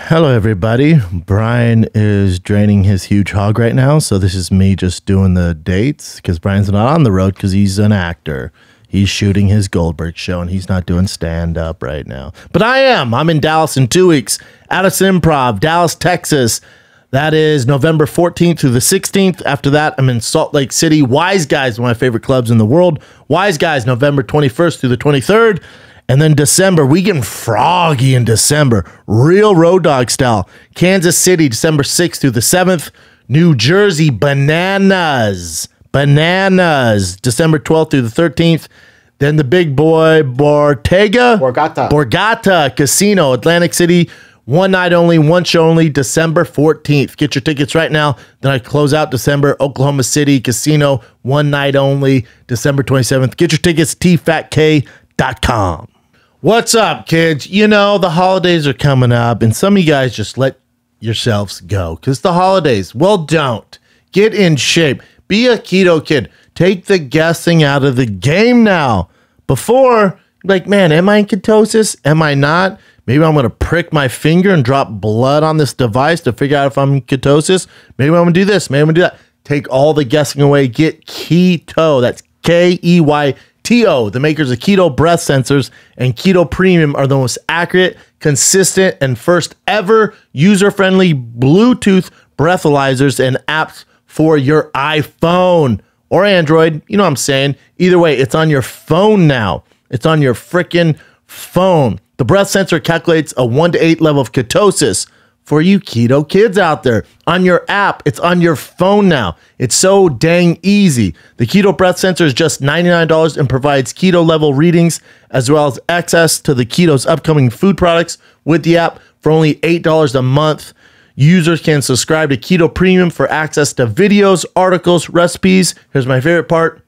Hello, everybody. Bryan is draining his huge hog right now, so this is me just doing the dates because Bryan's not on the road because he's an actor. He's shooting his Goldberg show, and he's not doing stand-up right now. But I am. I'm in Dallas in 2 weeks. Addison Improv, Dallas, Texas. That is November 14th through the 16th. After that, I'm in Salt Lake City. Wise Guys, one of my favorite clubs in the world. Wise Guys, November 21st through the 23rd. And then December, we getting froggy in December. Real road dog style. Kansas City, December 6th through the 7th. New Jersey, Bananas. Bananas, December 12th through the 13th. Then the big boy, Borgata Casino, Atlantic City. One night only, one show only, December 14th. Get your tickets right now. Then I close out December, Oklahoma City Casino, one night only, December 27th. Get your tickets, tfatk.com. What's up, kids? You know, the holidays are coming up, and some of you guys just let yourselves go because the holidays. Well, don't. Get in shape. Be a keto kid. Take the guessing out of the game now. Before, like, man, am I in ketosis? Am I not? Maybe I'm going to prick my finger and drop blood on this device to figure out if I'm in ketosis. Maybe I'm going to do this. Maybe I'm going to do that. Take all the guessing away. Get keto. That's K-E-Y-T-O. The makers of Keto breath sensors and Keto Premium are the most accurate, consistent, and first ever user-friendly Bluetooth breathalyzers and apps for your iPhone or Android. You know what I'm saying? Either way, it's on your phone now. It's on your freaking phone. The breath sensor calculates a 1 to 8 level of ketosis for you keto kids out there. On your app, it's on your phone now. It's so dang easy. The keto breath sensor is just $99 and provides keto level readings as well as access to the keto's upcoming food products with the app for only $8 a month. Users can subscribe to Keto Premium for access to videos, articles, recipes. Here's my favorite part.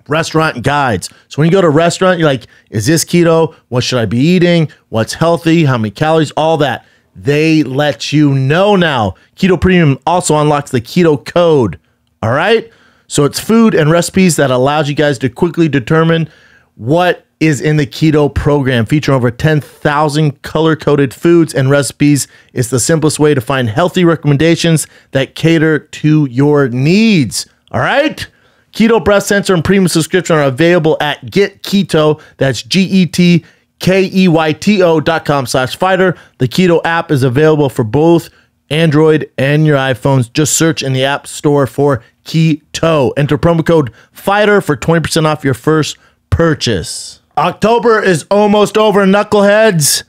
Restaurant guides. So when you go to a restaurant, you're like, is this keto? What should I be eating? What's healthy? How many calories? All that. They let you know now. Keto Premium also unlocks the keto code. All right? So it's food and recipes that allows you guys to quickly determine what is in the keto program. Featuring over 10,000 color-coded foods and recipes. It's the simplest way to find healthy recommendations that cater to your needs. All right? Keto breath sensor and premium subscription are available at Get Keto. That's GETKEYTO.com/fighter. The Keto app is available for both Android and your iPhones. Just search in the App Store for Keto. Enter promo code FIGHTER for 20% off your first purchase. October is almost over, knuckleheads.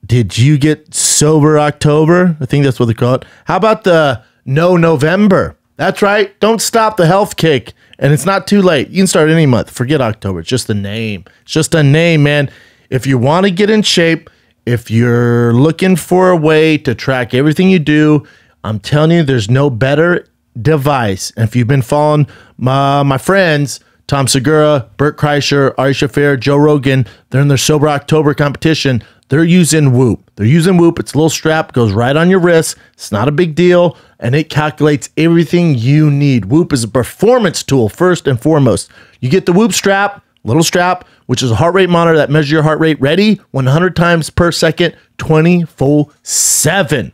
Did you get sober October? I think that's what they call it. How about the No November? That's right. Don't stop the health kick. And it's not too late. You can start any month. Forget October. It's just a name. It's just a name, man. If you want to get in shape, if you're looking for a way to track everything you do, I'm telling you, there's no better device. And if you've been following my friends, Tom Segura, Bert Kreischer, Ari Shaffir, Joe Rogan, they're in their Sober October competition. They're using Whoop. They're using Whoop. It's a little strap, goes right on your wrist. It's not a big deal, and it calculates everything you need. Whoop is a performance tool first and foremost. You get the Whoop strap, little strap, which is a heart rate monitor that measures your heart rate ready 100 times per second, 24/7.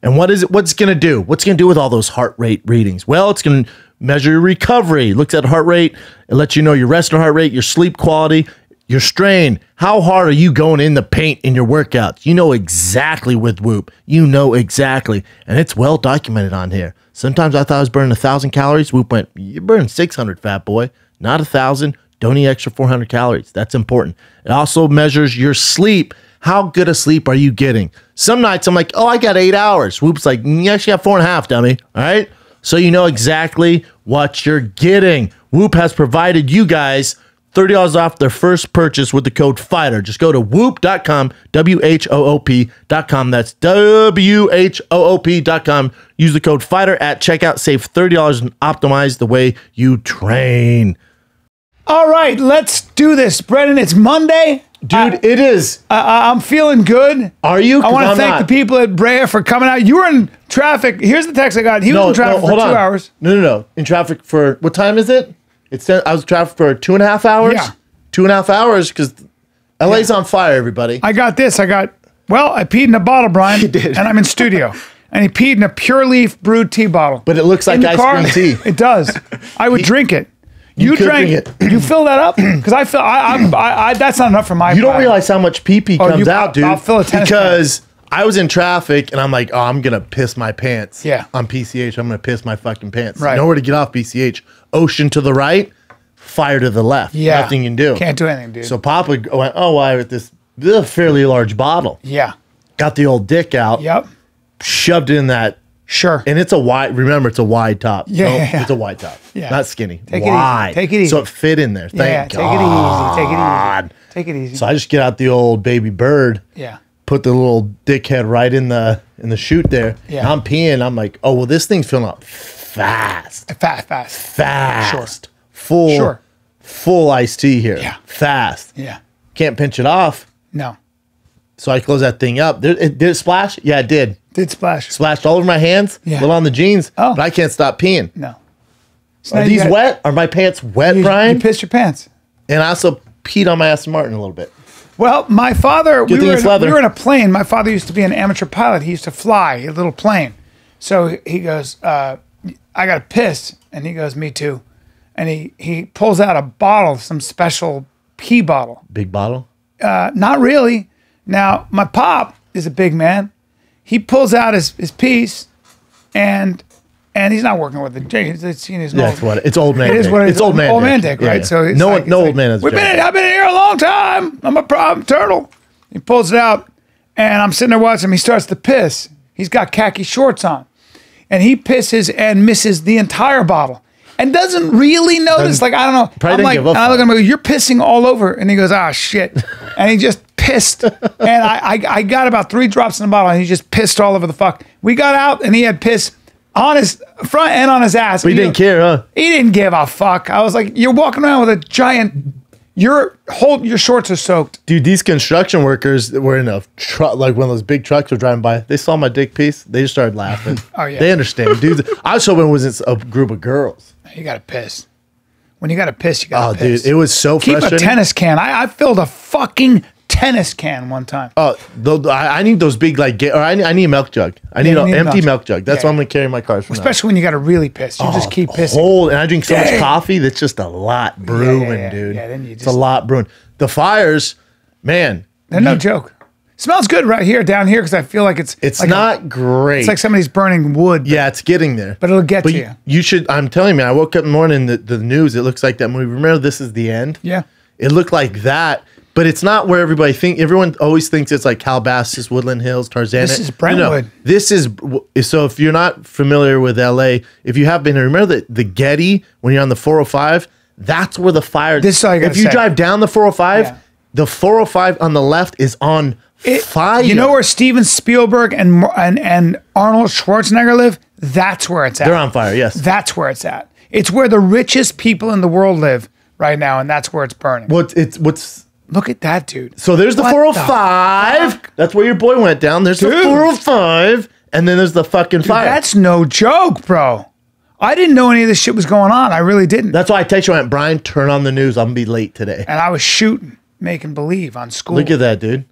And what is it? What's going to do? What's going to do with all those heart rate readings? Well, it's going to measure your recovery. Looks at heart rate. It lets you know your resting heart rate, your sleep quality, your strain. How hard are you going in the paint in your workouts? You know exactly with Whoop. You know exactly. And it's well documented on here. Sometimes I thought I was burning 1,000 calories. Whoop went, you're burning 600, fat boy. Not 1,000. Don't eat extra 400 calories. That's important. It also measures your sleep. How good a sleep are you getting? Some nights I'm like, oh, I got 8 hours. Whoop's like, you actually got 4.5, dummy. All right? So you know exactly what you're getting. Whoop has provided you guys $30 off their first purchase with the code FIGHTER. Just go to whoop.com, WHOOP.com. That's WHOOP.com. Use the code FIGHTER at checkout. Save $30 and optimize the way you train. All right, let's do this. Brennan, it's Monday. Dude, it is. I'm feeling good. Are you? I want to thank the people at Brea for coming out. You were in traffic. Here's the text I got. He was in traffic for 2 hours. No. In traffic for, what time is it? I was in traffic for 2.5 hours. Yeah. 2.5 hours because LA's on fire, everybody. I got this. I got Well, I peed in a bottle, Brian. You did. And I'm in studio. And he peed in a Pure Leaf brewed tea bottle. But it looks like ice cream tea. It does. I would drink it. You drank it. You fill that up? Because I feel that's not enough for my. You don't realize how much pee comes out, dude. I'll fill a tennis because I was in traffic and I'm like, oh, I'm gonna piss my pants. Yeah. On PCH, I'm gonna piss my fucking pants. Right. Nowhere to get off PCH. Ocean to the right, fire to the left. Yeah. Nothing you can do. Can't do anything, dude. So Papa went, oh, I with this is a fairly large bottle. Yeah. Got the old dick out. Yep. Shoved it in that. Sure. And it's a wide, remember, it's a wide top. Yeah, No, yeah. It's a wide top. Yeah. Not skinny. Take wide. it easy. Take it easy. So it fit in there. Thank God. Take it easy. Take it easy. So I just get out the old baby bird. Yeah. Put the little dickhead right in the chute there. Yeah. And I'm peeing. I'm like, oh, well, this thing's filling up fast. Fast. Full. Full iced tea here. Yeah. Fast. Yeah. Can't pinch it off. No. So I close that thing up. Did it splash? Yeah, it did. Did splash. Splashed all over my hands. Yeah. A little on the jeans. Oh. But I can't stop peeing. No. So Are now you these got- wet? Are my pants wet, You Brian? pissed your pants. And I also peed on my Aston Martin a little bit. Well, my father, we thing it's leather. were in a plane. My father used to be an amateur pilot. He used to fly a little plane. So he goes, I got to piss. And he goes, me too. And he pulls out a bottle, some special pee bottle. Big bottle? Not really. Now, my pop is a big man. He pulls out his piece, and he's not working with it. It's old man. It is what it is. It's old man. Old man dick, right? Yeah. So it's no like, old man has a jacket. I've been here a long time. I'm a problem turtle. He pulls it out, and I'm sitting there watching him. He starts to piss. He's got khaki shorts on, and he pisses and misses the entire bottle. And doesn't really notice. Like, I don't know. Probably I'm didn't like, give and a I look fuck. at him and go, you're pissing all over. And he goes, ah, shit. And he just pissed. And I got about 3 drops in the bottle, and he just pissed all over the fuck. We got out, and he had piss on his front and on his ass. But he didn't care, huh? He didn't give a fuck. I was like, you're walking around with a giant, your shorts are soaked. Dude, these construction workers that were in a truck, like one of those big trucks were driving by. They saw my dick piece. They just started laughing. Oh, yeah. They understand. Dude, I was hoping it wasn't a group of girls. You got to piss. When you got to piss, you got to Oh, piss. dude, it was so Keep frustrating. a tennis can. I filled a fucking tennis can one time. Oh, I need those big, like, or I need a milk jug. I need you an need a empty milk milk jug. That's Yeah. what I'm going to carry in my car from now. Especially when you got to really piss. You just keep pissing. And I drink so much Yeah. coffee that's just a lot brewing, yeah. dude. Yeah, then you it's just- a lot brewing. The fires, man, They're no joke. Smells good right here, down here, because I feel like it's like not great. it's like somebody's burning wood. Yeah, it's getting there. But it'll get to you. You should, I'm telling you, man, I woke up in the morning, the news, it looks like that movie. Remember, This Is the End? Yeah. It looked like that, but it's not where everyone always thinks it's like Calabasas, Woodland Hills, Tarzana. This is Brentwood. This is, so if you're not familiar with LA, if you have been, remember the Getty, when you're on the 405, that's where the fire, This is all I gotta if you say. drive down the 405, Yeah. the 405 on the left is on fire. You know where Steven Spielberg and Arnold Schwarzenegger live? That's where it's at. They're on fire, yes. That's where it's at. It's where the richest people in the world live right now, and that's where it's burning. What's Look at that, dude. So there's the What 405. fuck? That's where your boy went down. There's the Dude. 405. And then there's the fucking fire. That's no joke, bro. I didn't know any of this shit was going on. I really didn't. That's why I text you, I went, Brian, turn on the news. I'm going to be late today. And I was shooting, making believe on school. Look at that, dude.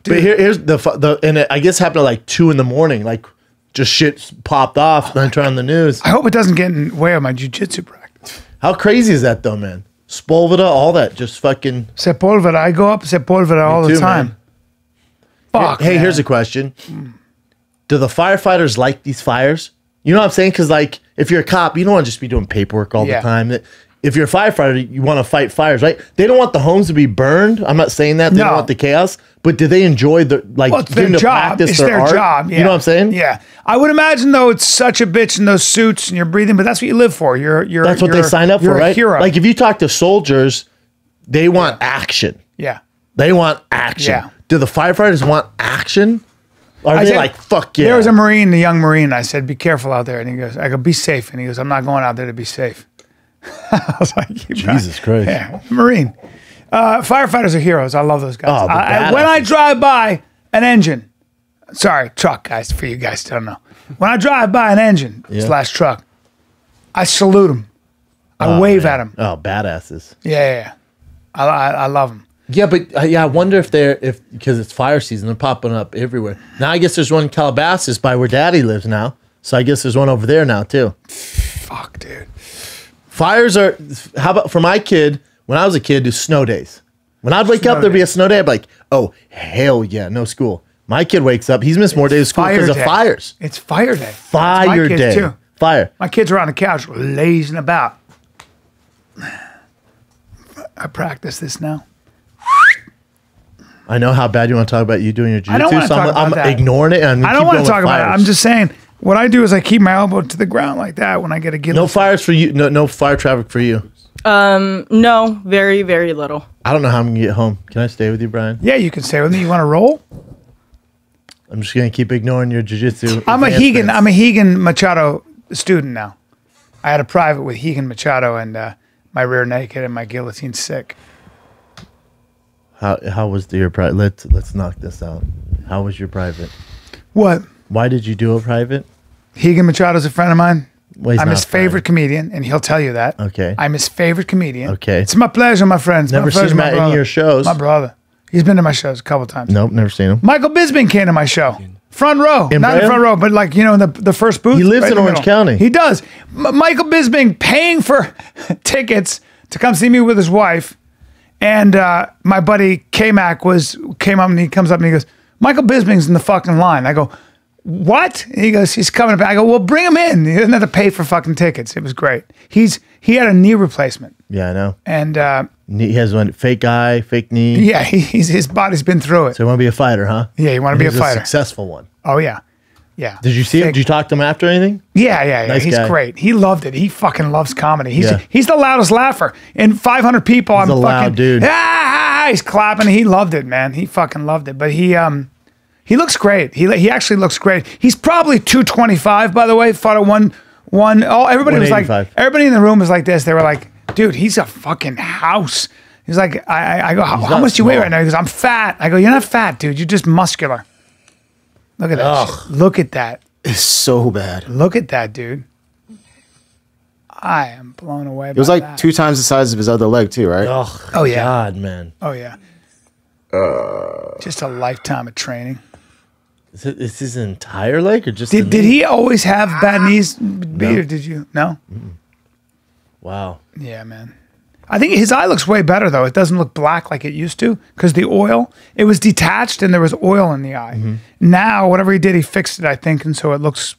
But here's and it, I guess happened at like 2 in the morning. Like just shit popped off. And I turn on the news. I hope it doesn't get in the way of my jiu-jitsu practice. How crazy is that though, man? Spolvita, all that. Just fucking. Sepulveda. I go up Sepulveda all the too, time. man. Fuck. Hey, man. here's a question. Do the firefighters like these fires? You know what I'm saying? Because like, if you're a cop, you don't want to just be doing paperwork all Yeah. the time. If you're a firefighter, you want to fight fires, right? They don't want the homes to be burned. I'm not saying that. They No. don't want the chaos. But do they enjoy the like Well, it's their getting to job. practice It's their their art? job. Yeah. You know what I'm saying? Yeah. I would imagine though it's such a bitch in those suits and you're breathing, but that's what you live for. That's what they sign up for, you're a right? hero. Like if you talk to soldiers, they want action. yeah. They want action. Yeah. Do the firefighters want action? Or are I they said- like, fuck yeah? There was a Marine, a young Marine. I said, be careful out there. And he goes, I go, be safe. And he goes, I'm not going out there to be safe. I was like, Jesus Christ. Yeah, Marine. Firefighters are heroes. I love those guys. Oh, the When I badasses. drive by an engine, sorry, truck, guys, for you guys don't know. When I drive by an engine / truck, I salute them. I wave at them. Oh, badasses. Yeah. I love them. Yeah, but I wonder if because it's fire season, they're popping up everywhere. Now I guess there's one in Calabasas by where Daddy lives now. So I guess there's one over there now too. Fuck, dude. Fires are. How about for my kid? When I was a kid, there's snow days. When I'd wake up, there'd be a snow day. I'd be like, oh hell yeah, no school. My kid wakes up, he's missed more days of school because of fires. It's fire day. Fire day. Too. Fire. My kids are on the couch lazing about. I practice this now. I know how bad you want to talk about you doing your jiu-jitsu. I don't want to talk about that. I'm ignoring it. And I don't want to talk about it. I'm just saying, what I do is I keep my elbow to the ground like that when I get a gill. No fires for you. No fire traffic for you. No, very, very little. I don't know how I'm going to get home. Can I stay with you, Bryan? Yeah, you can stay with me. You want to roll? I'm just going to keep ignoring your jiu-jitsu. I'm a Rigan Machado student now. I had a private with Rigan Machado and my rear naked and my guillotine sick. How was your private? Let's knock this out. How was your private? What? Why did you do a private? Rigan Machado's a friend of mine. Well, I'm his favorite comedian, and he'll tell you that. Okay. I'm his favorite comedian. Okay. It's my pleasure, my friends. Never seen him at any of your shows. My brother. He's been to my shows a couple times. Nope, never seen him. Michael Bisping came to my show. Front row. Not in Bryan? front row, but like, in the first booth. He lives right in Orange County. He does. Michael Bisping paying for tickets to come see me with his wife. And my buddy K-Mac came up and he comes up and he goes, Michael Bisping's in the fucking line. I go, what? And he goes, he's coming back. I go, well, bring him in. He doesn't have to pay for fucking tickets. It was great. He had a knee replacement. Yeah, I know. And he has one fake eye, fake knee. yeah, his body's been through it. So you want to be a fighter, huh? Yeah, you want to be a fighter. Successful one. Oh yeah, yeah. Did you see him? Did you talk to him after anything? Yeah. Nice He's guy. great. He loved it. He fucking loves comedy. Yeah. He's the loudest laugher. In 500 people, He's I'm a fucking loud dude. He's clapping. He loved it, man. He fucking loved it. But he looks great. He actually looks great. He's probably 225, by the way. Fought at one. Oh, everybody was like, 185. everybody in the room was like this. They were like, dude, he's a fucking house. He's like, I go, how much do you weigh right now? He goes, I'm fat. I go, you're not fat, dude. You're just muscular. Look at that. shit. Look at that. It's so bad. Look at that, dude. I am blown away. It was like 2 times the size of his other leg, too, right? Oh, yeah. God, man. Oh yeah. Just a lifetime of training. Is his entire leg or just Did he always have bad knees? Or did you? No. Wow. Yeah, man. I think his eye looks way better though. It doesn't look black like it used to because the oil. It was detached and there was oil in the eye. Now, whatever he did, he fixed it. I think, and so it looks.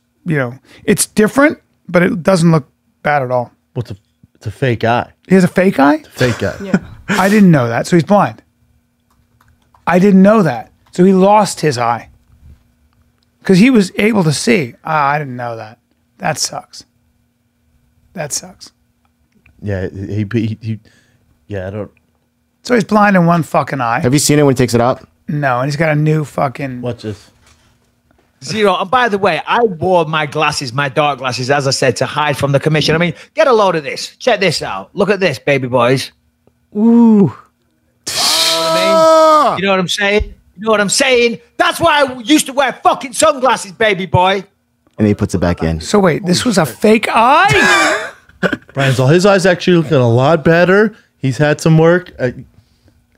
It's different, but it doesn't look bad at all. Well, it's a fake eye. He has a fake eye. Fake eye. Yeah. I didn't know that. So he's blind. I didn't know that. So he lost his eye. Because he was able to see. I didn't know that. That sucks. That sucks. Yeah, I don't. So he's blind in one fucking eye. Have you seen it when he takes it out? No, and he's got a new fucking. Watch this. Zero. And by the way, I wore my glasses, my dark glasses, as I said, to hide from the commission. I mean, get a load of this. Check this out. Look at this, baby boys. Ooh. You know what I'm saying? You know what I'm saying? That's why I used to wear fucking sunglasses, baby boy. And he puts it back in. So wait, this was a fake eye? Bryan's all his eyes actually looking a lot better. He's had some work. Oh,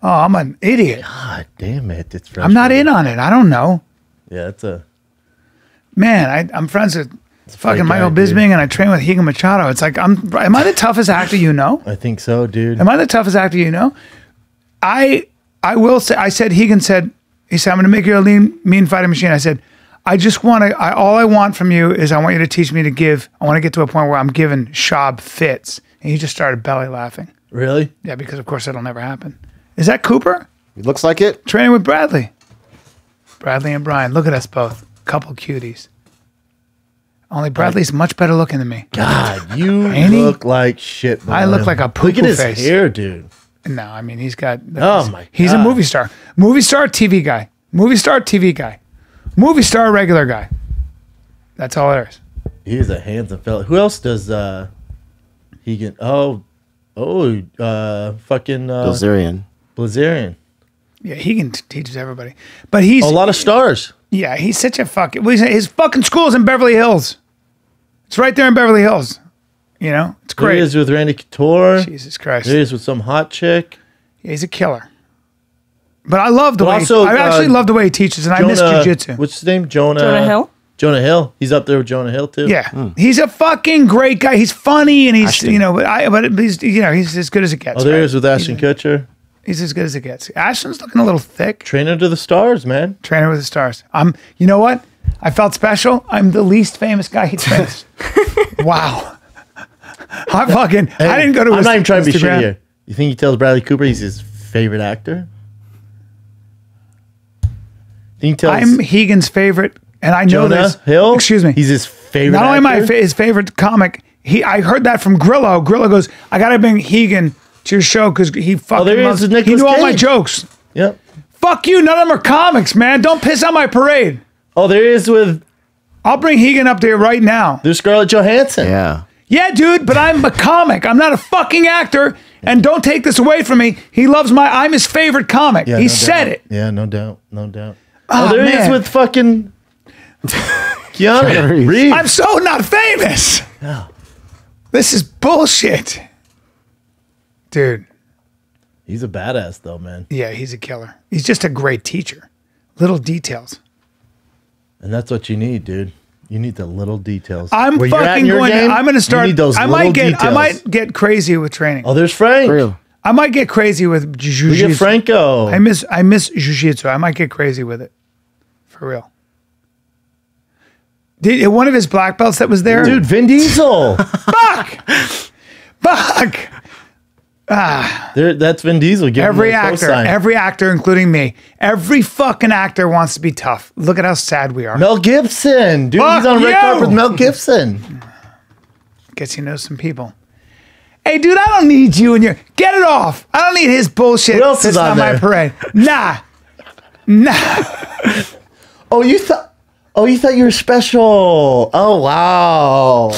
I'm an idiot. God damn it! It's I'm not in on it. I don't know. Yeah, it's a. Man, I'm friends with fucking fake Michael guy, dude. Bisping and I train with Rigan Machado. It's like, am I the toughest actor you know? I think so, dude. Am I the toughest actor you know? I will say, Rigan said, he said, I'm going to make you a lean, mean fighting machine. I said, I just want to, all I want from you is I want you to teach me to give, I want to get to a point where I'm giving Shab fits. And he just started belly laughing. Really? Yeah, because of course that'll never happen. Is that Cooper? It looks like it. Training with Bradley. Bradley and Bryan. Look at us both. Couple cuties. Only Bradley's much better looking than me. God, you Ain't he? look like shit. I look like a Look poo-poo at his face. hair, dude. No, I mean, he's got. Oh, my He's a God. movie star. Movie star, TV guy. Movie star, TV guy. Movie star, regular guy. That's all there is. He is a handsome fella. Who else does he get? Fucking Bilzerian. Blazarian. Yeah, he can teaches everybody. But he's. A lot of stars. Yeah, he's such a fucking. His fucking school's in Beverly Hills. It's right there in Beverly Hills. You know, it's There great. he is with Randy Couture. Jesus Christ. There he is with some hot chick. Yeah, he's a killer. But I love the way. also, I actually love the way he teaches, and I miss jujitsu. What's his name? Jonah Hill? Jonah Hill. He's up there with Jonah Hill too. Yeah, he's a fucking great guy. He's funny, and he's but he's he's as good as it gets. Oh, there he right? is with Ashton Kutcher. He's as good as it gets. Ashton's looking a little thick. Trainer to the stars, man. Trainer with the stars. You know what? I felt special. I'm the least famous guy he trains. Wow. I didn't go to I'm his not even trying to be Instagram. shitty here. You think he tells Bradley Cooper he's his favorite actor? Think he tells I'm Hegan's favorite, and I know Jonah this. Hill? Excuse me. He's his favorite Not only am I actor? his favorite comic, I heard that from Grillo. Grillo goes, I got to bring Hegan to your show because he fucking there he is loves with He Nicolas knew all my Cage. jokes. Yep. Fuck you. None of them are comics, man. Don't piss on my parade. Oh, there he is with I'll bring Hegan up there right now. there's Scarlett Johansson. Yeah. Yeah, dude, but I'm a comic. I'm not a fucking actor. And don't take this away from me. I'm his favorite comic. Yeah, He no said doubt. it. Yeah, no doubt. No doubt. Oh, there he is man. with fucking Keanu Reeves. Reeves. I'm so not famous. Yeah. This is bullshit. Dude, He's a badass though, man. yeah, he's a killer. He's just a great teacher. Little details. And that's what you need, dude. You need the little details. I'm Where you're at in fucking your going. game, I'm going to you start. need those I little might details. get crazy with training. Oh, there's Frank. For real. I might get crazy with We get jiu-jitsu. Franco. I miss jiu-jitsu. I might get crazy with it. For real. Did one of his black belts that was there? Dude, Vin Diesel. Fuck. That's Vin Diesel. Give Every him a actor, cosign. including me, every fucking actor wants to be tough. Look at how sad we are. Mel Gibson. Dude, Fuck he's on red you. carpet with Mel Gibson. Guess he knows some people. Hey, dude, I don't need you and your. Get it off. I don't need his bullshit. Who else is That's on not my there? parade. Nah. Oh, you thought you were special. Oh, wow.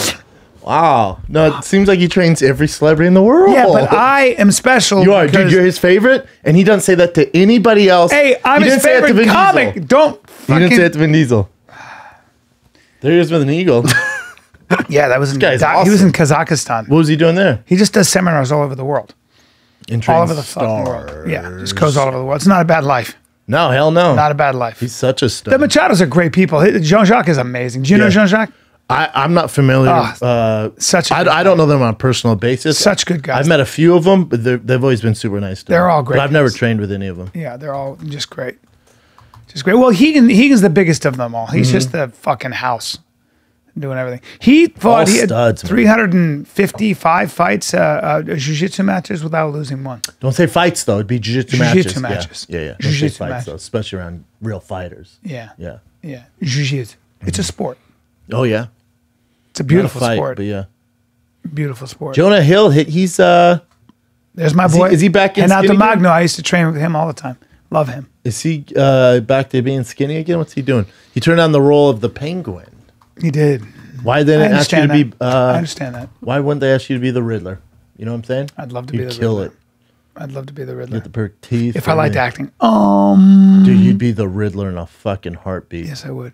Wow. No, it seems like he trains every celebrity in the world. Yeah, but I am special. You are, dude. because- You're his favorite, and he doesn't say that to anybody else. Hey, I'm He his didn't say that to favorite Vin comic. Diesel. Don't He didn't say fucking. it to Vin Diesel. There he is with an eagle. Yeah, that was in. guy's He was in awesome. Kazakhstan. What was he doing there? He just does seminars all over the world. In All over the fucking world. Yeah, just goes all over the world. It's not a bad life. No, hell no. Not a bad life. He's such a The stud. Machados are great people. Jean Jacques is amazing. Do you know Yeah. Jean Jacques? I'm not familiar. Such a good I don't know them on a personal basis. Such good guys. I've met a few of them, but they've always been super nice to me. They're all great But I've never guys. trained with any of them. Yeah, they're all just great. Just great. Well, Hegan's the biggest of them all. He's Mm-hmm. just the fucking house doing everything. He fought All he had studs, man. 355 fights, jiu-jitsu matches without losing one. Don't say fights though. It'd be jiu-jitsu Jiu-jitsu matches. matches. Yeah. Don't say Jiu-jitsu fights matches. though, especially around real fighters. Yeah. Yeah. Yeah. Jiu-jitsu. It's a sport. Oh yeah. It's a Not a beautiful fight, sport. but yeah. Beautiful sport. Jonah Hill, he's There's my he- boy. is he back in And out the skinny again? Magno, I used to train with him all the time. Love him. is he back to being skinny again? What's he doing? He turned on the role of the Penguin. He did. Why didn't I they ask you to understand be? that. I understand that. Why wouldn't they ask you to be the Riddler? You know what I'm saying? I'd love to You'd be the kill Riddler. it. I'd love to be the Riddler. Get the perfect teeth. If I liked everything. acting. Dude, you'd be the Riddler in a fucking heartbeat. Yes, I would.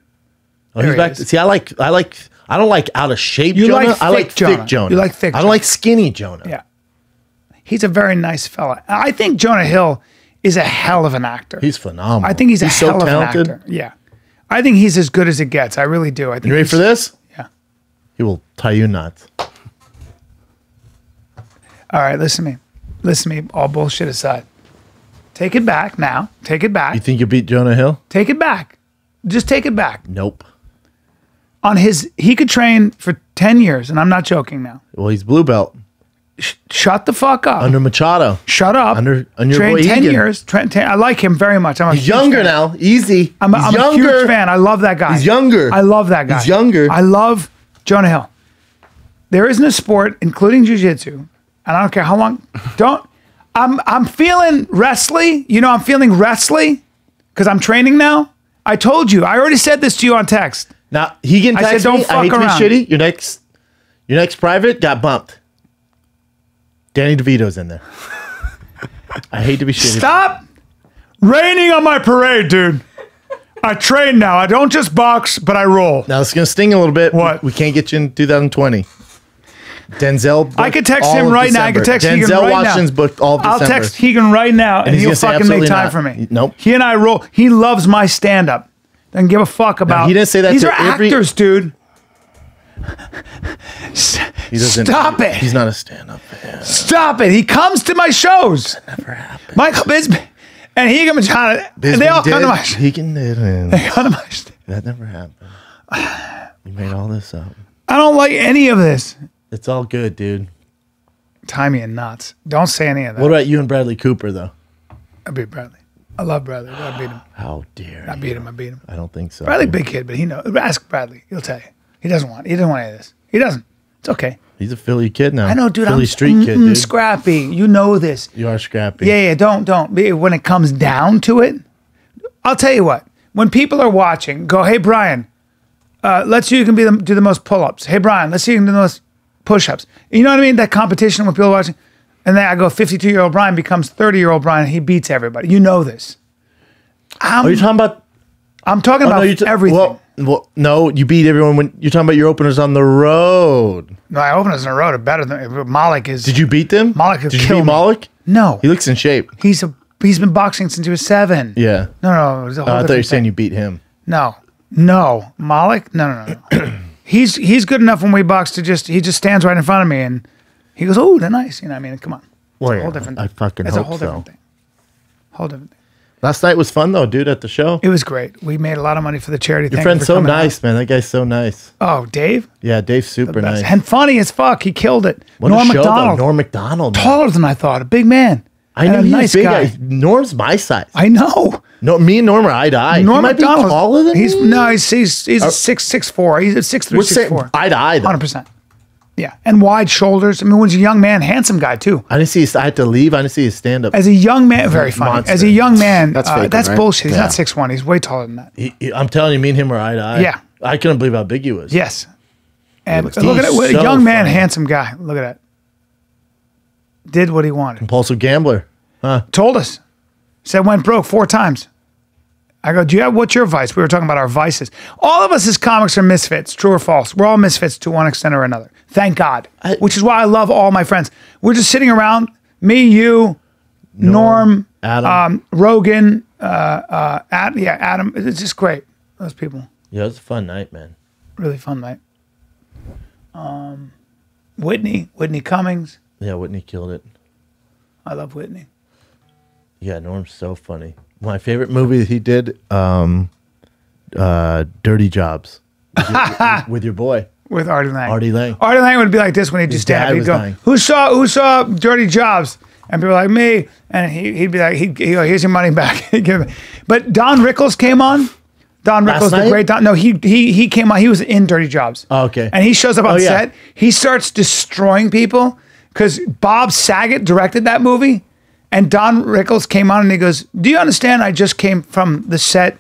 Oh, There he's he back. is. See, I don't like out of shape You Jonah. like I like thick thick Jonah. Jonah. You like thick I don't Jonah. like skinny Jonah. Yeah. He's a very nice fella. I think Jonah Hill is a hell of an actor. He's phenomenal. I think he's a so hell of talented. an actor. Yeah. I think he's as good as it gets. I really do. I think You ready for he's- this? Yeah. He will tie you nuts. All right, listen to me. Listen to me, all bullshit aside. Take it back now. Take it back. You think you beat Jonah Hill? Take it back. Just take it back. Nope. He could train for 10 years, and I'm not joking now. Well, he's blue belt Shut the fuck up. under Machado. Shut up. under your Train boy 10 Egan. years. I like him very much. I'm a He's huge younger fan. now. Easy. I'm He's a younger. huge fan. I love that guy. He's younger. I love that guy. He's younger. I love Jonah Hill. There isn't a sport, including jiu-jitsu, and I don't care how long. I'm feeling wrestly. You know, I'm feeling wrestly because I'm training now. I told you. I already said this to you on text. Now he can I said, text "Don't me. I hate fuck to around." be shitty. Your next private got bumped. Danny DeVito's in there. I hate to be shitty. Stop raining on my parade, dude. I train now. I don't just box, but I roll. Now it's gonna sting a little bit. What? We can't get you in 2020. Denzel. I could text all him of right now. I could December. text Keegan Denzel right Washington's now. booked all of I'll December. text Keegan right now, and he's he'll gonna say fucking make absolutely time not. for me. Nope. He and I roll. He loves my stand-up. Doesn't give a fuck about. he didn't say that These to are actors, dude. He doesn't. Stop it. He's not a stand-up fan. Stop it. He comes to my shows. Never happened. Michael Bisbee and Rigan Machado. And they all come to my shows. He can did it. They come to my shows. That never happened. You made all this up. I don't like any of this. It's all good, dude. Tie me in knots. Don't say any of that. What about you and Bradley Cooper, though? I beat Bradley. I love Bradley. I beat him. How dare I beat him. I beat him. I don't think so. Bradley, big kid, but he knows. Ask Bradley. He'll tell you. He doesn't want any of this. He doesn't. It's okay. He's a Philly kid now. I know, dude. Philly I'm street kid, dude. scrappy. You know this. You are scrappy. Yeah. Don't. When it comes down to it, I'll tell you what. When people are watching, go, hey, Bryan, let's see who can do the most pull-ups. Hey, Bryan, let's see who can do the most push-ups. You know what I mean? That competition when people are watching. And then I go, 52-year-old Bryan becomes 30-year-old Bryan. And he beats everybody. You know this. Are you talking about? I'm talking about everything. Well, no, you beat everyone when you're talking about your openers on the road. No, I openers on the road are better than Malik is. Did you beat them? Malik has Did you killed beat me. Malik? No. He looks in shape. He's been boxing since he was 7. Yeah. No. It was a whole I thought you were different saying thing. you beat him. No. Malik? No. He's good enough when we box he just stands right in front of me and he goes, oh, they're nice. You know what I mean? Come on. Well, It's a yeah, whole different I fucking It's hope a whole so. different thing. Whole different thing. Last night was fun though, dude. At the show, It was great. We made a lot of money for the charity. your friend's so nice, man. That guy's so nice. Oh, Dave? Yeah, Dave's super Best. nice. And funny as fuck. He killed it. What Norm a show, McDonald. though. Norm McDonald. Man. Taller than I thought. A big man. I And knew a he nice was big. guy. Norm's my size. I know. No, me and Norm are eye to eye. Norm he might McDonald. be taller than he's me. No, he's a 6'4". He's a 6'3", We're saying 6'4". eye to eye, though. 100%. Yeah, and wide shoulders. I mean, when he's a young man, handsome guy too. I didn't see his. I had to leave. I didn't see his stand up. As a young man, very funny. Monster. As a young man, That's faking, that's right? bullshit. He's Yeah. not 6'1". He's way taller than that. I'm telling you, me and him were eye to eye. Yeah. I couldn't believe how big he was. Yes. And looks- look at it. he's A so young man, funny. handsome guy. Look at that. Did what he wanted. Compulsive gambler. Huh? Told us. Said went broke 4 times. I go, what's your vice? We were talking about our vices. All of us as comics are misfits, true or false. We're all misfits to one extent or another. Thank God. Which is why I love all my friends. We're just sitting around, me, you, Norm, Adam. Rogan, Adam. It's just great. Those people. Yeah, it was a fun night, man. Really fun night. Whitney Cummings. Yeah, Whitney killed it. I love Whitney. Yeah, Norm's so funny. My favorite movie that he did, Dirty Jobs, with your boy With Artie Lang. Artie Lang. Artie Lang would be like this when he'd just stand dad up. He'd was go, dying. who saw Dirty Jobs? And people were like, me. And he'd be like, he'd go, here's your money back. He'd give it. But Don Rickles came on. Don Last Rickles, the night? great Don. No, he came on. He was in Dirty Jobs. Oh, okay. And he shows up on Oh, yeah. set. He starts destroying people because Bob Saget directed that movie. And Don Rickles came on and he goes, do you understand I just came from the set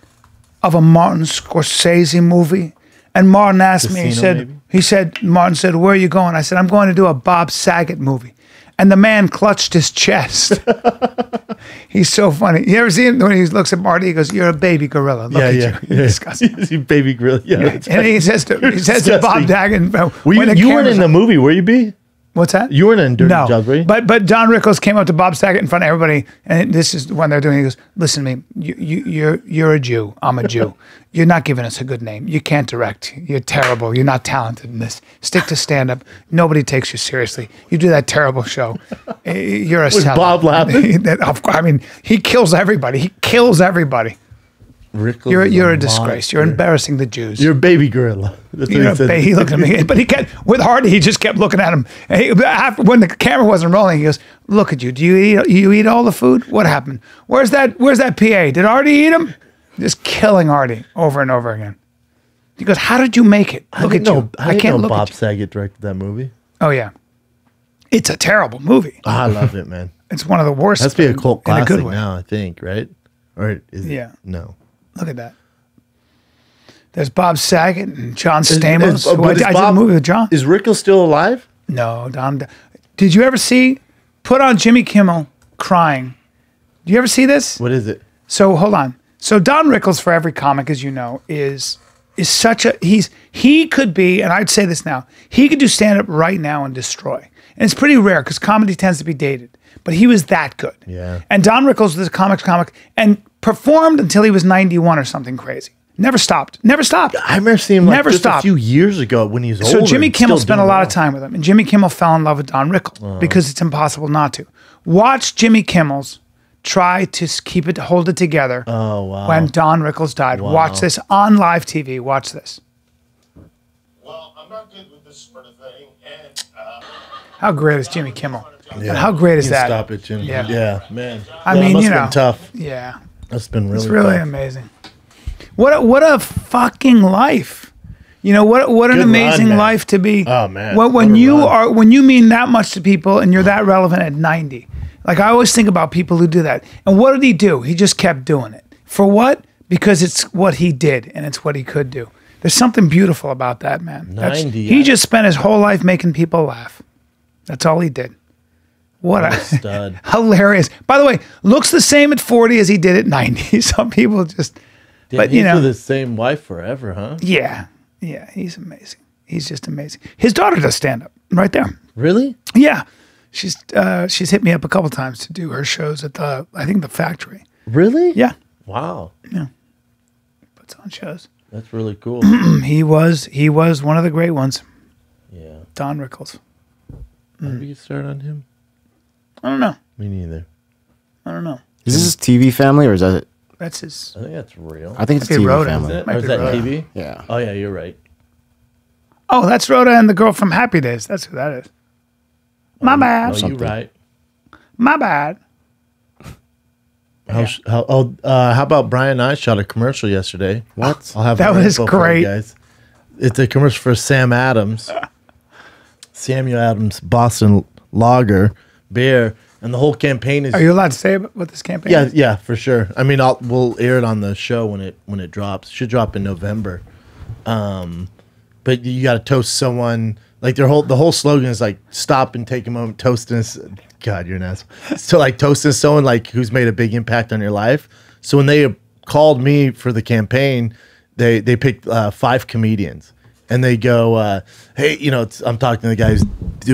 of a Martin Scorsese movie? And Martin asked me, Casino, maybe? Martin said, where are you going? I said, I'm going to do a Bob Saget movie. And the man clutched his chest. He's so funny. You ever see him when he looks at Marty? He goes, "You're a baby gorilla. Look at you. You're disgusting." You baby grill. Yeah. that's And he says to Bob disgusting. Dagan, Were when the you weren't camera's in the on- movie, were you, B? What's that? You weren't in Dirty No, Jobs, were you? but Don Rickles came up to Bob Saget in front of everybody, and this is when they're doing. He goes, "Listen to me. You're a Jew. I'm a Jew. You're not giving us a good name. You can't direct. You're terrible. You're not talented in this. Stick to stand up. Nobody takes you seriously. You do that terrible show. You're a Was sellout." Bob laughing? I mean, he kills everybody. He kills everybody. Rickles You're is a disgrace. You're monster. embarrassing the Jews. You're a baby gorilla. That's what he said. He looked at me, but he kept with Hardy. He just kept looking at him. And when the camera wasn't rolling, he goes, "Look at you. Do you eat all the food? What happened? Where's that PA? Did Artie eat him?" Just killing Artie over and over again. He goes, "How did you make it? Look at you. I can't know look Bob at you." Saget directed that movie. Oh yeah, it's a terrible movie. I love it, man. It's one of the worst. That's be a cult in a classic good way. now, I think, right? Or is it? Yeah. No. Look at that. There's Bob Saget and John Stamos. but is I did a Bob- movie with John. Is Rickles still alive? No, Don. Did you ever see? Put on Jimmy Kimmel crying. Do you ever see this? What is it? So hold on. So Don Rickles, for every comic, as you know, is is such a he could be, and I'd say this now, he could do stand up right now and destroy. And it's pretty rare because comedy tends to be dated. But he was that good. Yeah. And Don Rickles was a comic and performed until he was 91 or something crazy. Never stopped. Never stopped. I remember seeing him like Never just stopped. a few years ago when he was older. So Jimmy Kimmel still spent a doing lot well. of time with him. And Jimmy Kimmel fell in love with Don Rickles because it's impossible not to. Watch Jimmy Kimmel's try to hold it together when Don Rickles died. Wow. Watch this on live TV. Watch this. Well, I'm not good with this sort of thing, and How great is Jimmy Kimmel? Yeah. And how great is You that? Stop it, Jimmy. Yeah. Yeah, man. I Yeah, it mean, must you have know, been tough. Yeah. That's been really It's really tough. amazing. What a fucking life. You know, what an Good amazing run, man. life to be. Oh, man. When What a you run. when you mean that much to people and you're that relevant at 90. Like I always think about people who do that. And what did he do? He just kept doing it. For what? Because it's what he did and it's what he could do. There's something beautiful about that, man. 90, He yeah. just spent his whole life making people laugh. That's all he did. What What a a stud. hilarious. By the way, looks the same at 40 as he did at 90. Some people just Damn, but he's you know, with the same wife forever, huh? yeah, he's amazing. He's just amazing. His daughter does stand up right there. Really? Yeah, she's hit me up a couple times to do her shows at the the Factory. Really? Yeah, Wow. puts on shows. That's really cool. He was one of the great ones. Yeah. Don Rickles. How did you start on him? I don't know. Me neither. I don't know. Is this his TV family or is that? That's his. I think that's real. I think it's Might be TV Rhoda. family. Is it? Might Or is be that Rhoda. TV? Yeah. Oh, yeah, you're right. Oh, that's Rhoda and the girl from Happy Days. That's who that is. My bad. Oh, you're right. My bad. How about Bryan and I shot a commercial yesterday? What? I'll have That more was info for you great. guys. It's a commercial for Sam Adams. Samuel Adams Boston Lager beer, and the whole campaign is. Are you allowed to say what this campaign Yeah, is? yeah, for sure. I mean, we'll air it on the show when it drops. Should drop in November. But you got to toast someone. Like the whole slogan is like stop and take a moment, toasting. God, you're an ass. So like toasting someone like who's made a big impact on your life. So when they called me for the campaign, they picked 5 comedians. And they go, hey, I'm talking to the guys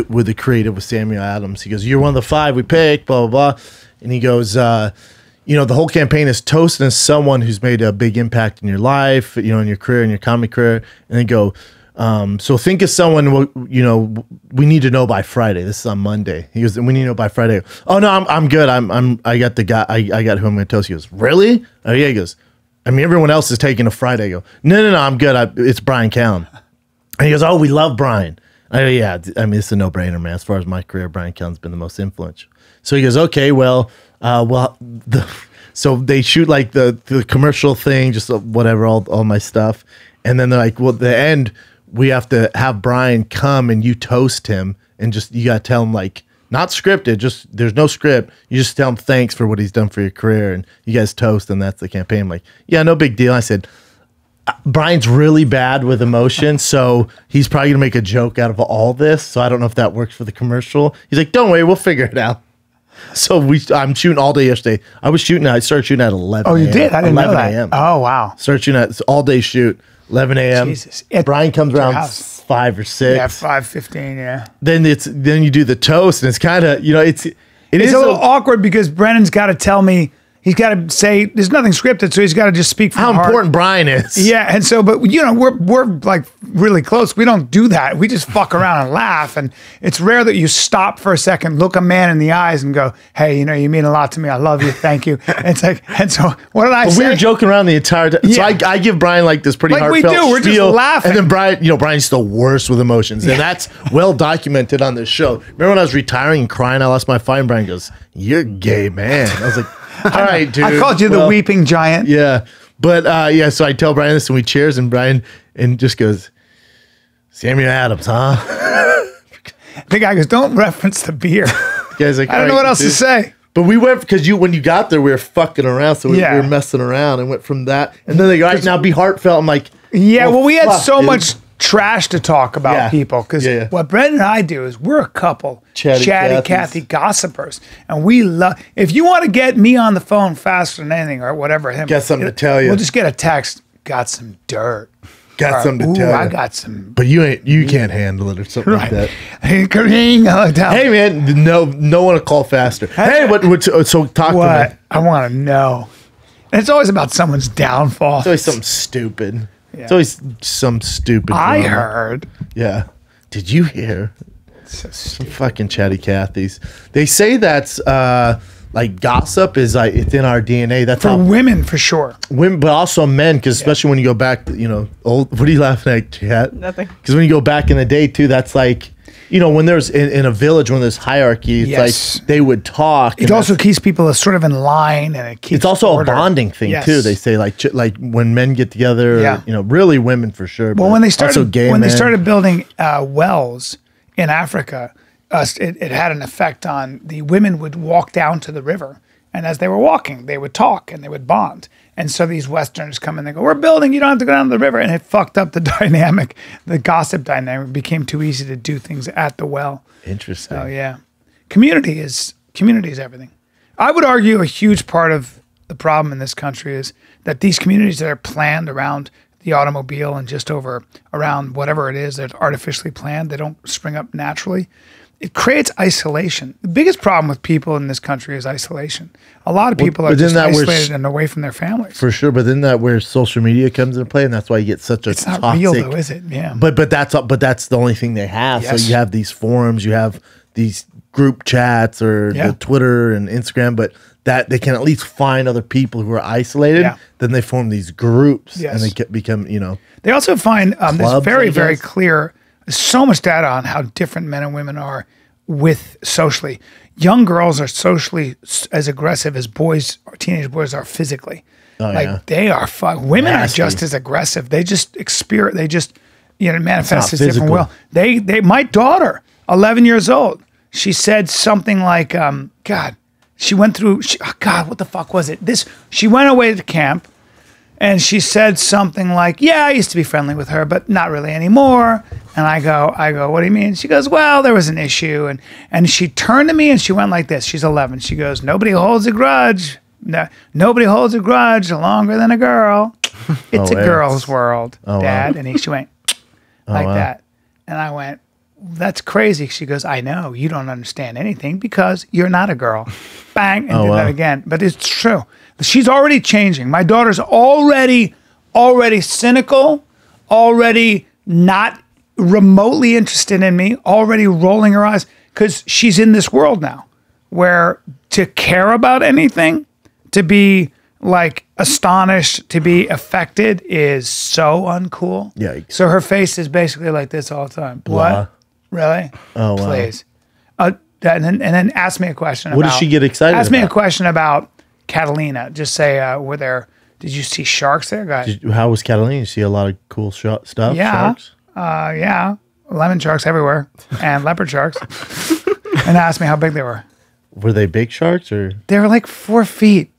with the creative with Samuel Adams. He goes, you're one of the 5 we picked, blah, blah, blah. And he goes, the whole campaign is toasting someone who's made a big impact in your life, in your career, in your comedy career. And they go, so think of someone, we need to know by Friday. This is on Monday. He goes, we need to know by Friday. Oh, no, I'm good. I got the guy. I got who I'm going to toast. He goes, really? Oh, yeah. He goes, everyone else is taking a Friday. I go, no, I'm good. It's Bryan Callen. And he goes, oh, we love Bryan. I go, yeah, it's a no-brainer, man. As far as my career, Bryan Callen's been the most influential. So he goes, okay, so they shoot like the commercial thing, just whatever, all my stuff. And then they're like, well, at the end, we have to have Bryan come and you toast him. And just, you got to tell him like, not scripted, just there's no script. You just tell him thanks for what he's done for your career. And you guys toast, and that's the campaign. I'm like, yeah, no big deal. I said, Bryan's really bad with emotion, so he's probably gonna make a joke out of all this. So I don't know if that works for the commercial. He's like, "Don't worry, we'll figure it out." So I'm shooting all day yesterday. I started shooting at 11. Oh, you a.m. did? I didn't know 11 that. a.m. Oh, wow. Started shooting it's all day shoot, 11 a.m. Jesus. Bryan comes your around house. 5 or 6. Yeah, 5:15. Yeah. Then you do the toast, and it's kind of it's It's a little awkward because Brennan's got to tell me. He's got to say there's nothing scripted, so he's got to just speak from how the heart. important Bryan is. Yeah, and so, but we're like really close. We don't do that. We just fuck around and laugh, and it's rare that you stop for a second, look a man in the eyes, and go, "Hey, you mean a lot to me. I love you. Thank you." And it's like, and so what did I But say? we were joking around the entire time. So Yeah. I give Bryan like this pretty Like we heartfelt do. We're just spiel, laughing. And then Bryan's the worst with emotions. And that's well documented on this show. Remember when I was retiring and crying, I lost my fight, and Bryan goes, "You're gay, man." I was like, all right, dude. I called you the Well, weeping giant. Yeah. But so I tell Bryan this and we cheers, and Bryan and just goes, Samuel Adams, huh? The guy goes, "Don't reference the beer." The guy's like, I don't know what else to say. But we went because when you got there, we were fucking around, so we were messing around and went from that. And then they go, all right, now be heartfelt. I'm like, Yeah, well, we had fuck, so dude. much trash to talk about Yeah. people because Yeah. what Brett and I do is we're a couple Chatty Cathy Cathys. gossipers, and we love. If you want to get me on the phone faster than anything or whatever, him Got something to tell you. We'll just get a text. Got some dirt. got something to tell I you. got some. But you can't handle it or something like that. Hey, Kareem, Hey man, no one to call faster. Hey, so talk to what? me. I want to know. And it's always about someone's downfall. It's always something stupid. Yeah. It's always some stupid. I drama. heard. Yeah. Did you hear? So Some stupid. fucking chatty Cathys. They say that's like gossip is like it's in our DNA. That's For how women, for sure. women, but also men, because especially when you go back, old. What are you laughing at, Chat? Nothing. Because when you go back in the day too, that's like, when there's in a village when there's hierarchy, it's Yes. like they would talk. It and also keeps people sort of in line, and it keeps. it's also order. a bonding thing Yes. too. They say like when men get together, Yeah. really women for sure. Well, but when they also started gay when men. they started building wells in Africa, it had an effect on the women would walk down to the river, and as they were walking, they would talk and they would bond. And so these Westerners come and they go, "We're building. You don't have to go down to the river," and it fucked up the dynamic, the gossip dynamic. It became too easy to do things at the well. Interesting. Oh yeah, community is everything. I would argue a huge part of the problem in this country is that these communities that are planned around the automobile and just around whatever it is that's artificially planned, they don't spring up naturally. It creates isolation. The biggest problem with people in this country is isolation. A lot of people are but then just that we're isolated and away from their families. For sure, but then that where social media comes into play, and that's why you get such a It's not toxic. real though, is it? Yeah. But that's the only thing they have. Yes. So you have these forums, you have these group chats or Yeah. the Twitter and Instagram, but that they can at least find other people who are isolated. Yeah. Then they form these groups, Yes. and they become They also find there's Clubs, very, I very guess? clear, there's so much data on how different men and women are with socially. Young girls are socially as aggressive as teenage boys are physically. yeah. They are women Nasty. are just as aggressive. They just manifest not as different physical. will. My daughter, 11 years old, she said something like, she went through, what the fuck was it? She went away to camp and she said something like, yeah, I used to be friendly with her, but not really anymore. And I go, what do you mean? She goes, well, there was an issue. And she turned to me and she went like this. She's 11. She goes, nobody holds a grudge. No, nobody holds a grudge longer than a girl. It's a wow. girl's world, wow. Dad. And she went like wow. that. And I went, that's crazy. She goes, I know you don't understand anything because you're not a girl. Bang, and did wow. that again. But it's true. She's already changing. My daughter's already cynical, already not remotely interested in me, already rolling her eyes because she's in this world now where to care about anything, to be like astonished, to be affected is so uncool. Yikes. So her face is basically like this all the time. Blah. What? Really? Oh, wow. Please. And then ask me a question What does she get excited Ask me a about? question about Catalina. Just say, did you see sharks there, guys? How was Catalina? You see a lot of cool stuff. Yeah. Sharks? Yeah. Lemon sharks everywhere and leopard sharks. And ask me how big they were. Were they big sharks or They were like 4 feet.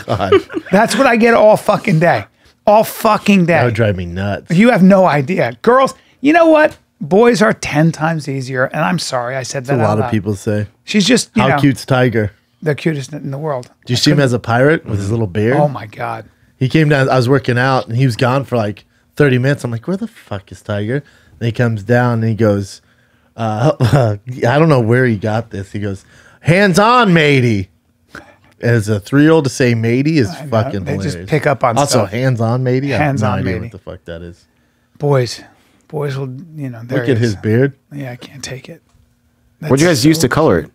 God? That's what I get all fucking day. All fucking day. That would drive me nuts. You have no idea. Girls, you know what? Boys are 10 times easier. And I'm sorry I said that. A out lot of loud. people say. She's just, How cute's Tiger? the cutest in the world. Do you see him as a pirate with his little beard? Oh my God. He came down. I was working out, and he was gone for like 30 minutes. I'm like, where the fuck is Tiger? And he comes down, and he goes, I don't know where he got this. He goes, hands on, matey. As a 3-year-old to say matey is fucking They hilarious. just pick up on Also, stuff. hands on, matey. I have no Hands-on, idea matey. what the fuck that is. Boys will, there Look he at his is. beard. Yeah, I can't take it. What'd you guys use to color it?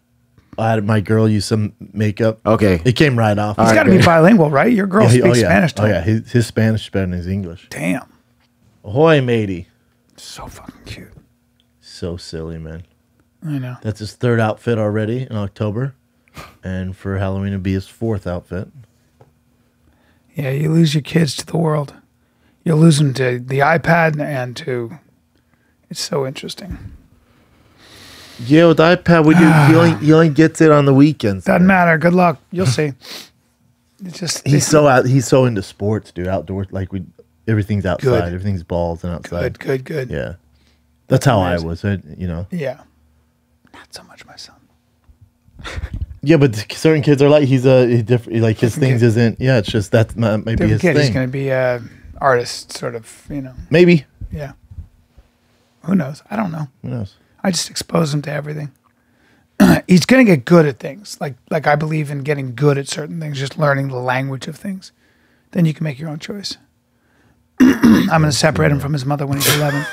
I had my girl use some makeup. Okay. It came right off. He's got to be bilingual, right? Your girl Yeah, speaks Spanish to Oh him. yeah, his Spanish is better than his English. Damn. Ahoy, matey. So fucking cute. So silly, man. I know. That's his 3rd outfit already in October, and for Halloween it'll be his 4th outfit. Yeah, you lose your kids to the world. You'll lose them to the iPad and to. It's so interesting. Yeah, with the iPad, he only gets it on the weekends. Doesn't matter. Good luck. You'll see. It's just He's so into sports, dude. Outdoors, like everything's outside. Good. Everything's balls and outside. good. Yeah, that's how I amazing. was. Yeah. Not so much my son. Yeah, but certain kids are like he's different. Like his Different things kid. isn't. Yeah, it's just that's maybe Different his kid. thing. He's going to be a artist sort of, Maybe. yeah. Who knows? I don't know. Who knows? I just expose him to everything. He's going to get good at things. Like I believe in getting good at certain things, just learning the language of things. Then you can make your own choice. I'm going to separate him from his mother when he's 11.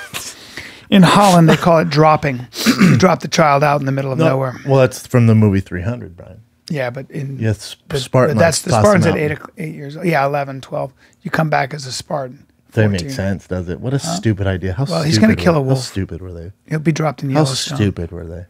In Holland, they call it dropping. You drop the child out in the middle of nowhere. Well, that's from the movie 300, Brian. Yeah, but in Yes, but Spartan. that's the toss Spartans him at out. 8 years old. Yeah, 11, 12. You come back as a Spartan. That 14. makes sense, does it? What a stupid idea. How Well, stupid he's gonna were- kill a How wolf. stupid were they? He'll be dropped in How Yellowstone. stupid were they?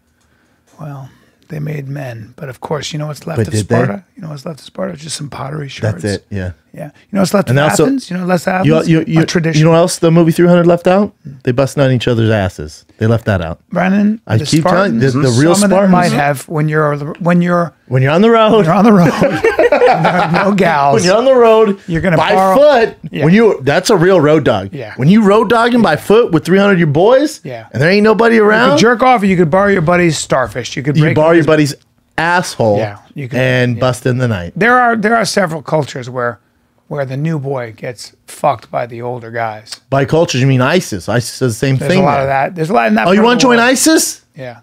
Well, they made men, but of course, you know what's left But of did they? Sparta? You know what's left of Sparta? It's just some pottery shards. That's it. Yeah. Yeah. You know what's left And of also- Athens? You know what's left of Athens? A tradition. You know what else the movie 300 left out? They busting on each other's asses. They left that out. Brennan, I the keep telling you, Spartans, the real some of them Spartans might have when you're when you're on the road. you're on the road. and there are no gals. When you're on the road, You're gonna by borrow- foot. Yeah. That's a real road dog. Yeah. When you road dogging by foot with 300 of your boys, Yeah. and there ain't nobody You around, could jerk off, or you could borrow your buddy's starfish. You could you break borrow up your his- buddy's asshole, Yeah, you can- and yeah. bust in the night. There are several cultures where the new boy gets fucked by the older guys. By cultures, you mean ISIS? ISIS does the same There's thing. a lot there. of that. There's a lot in that. Oh, you part want of to the join world. ISIS? Yeah.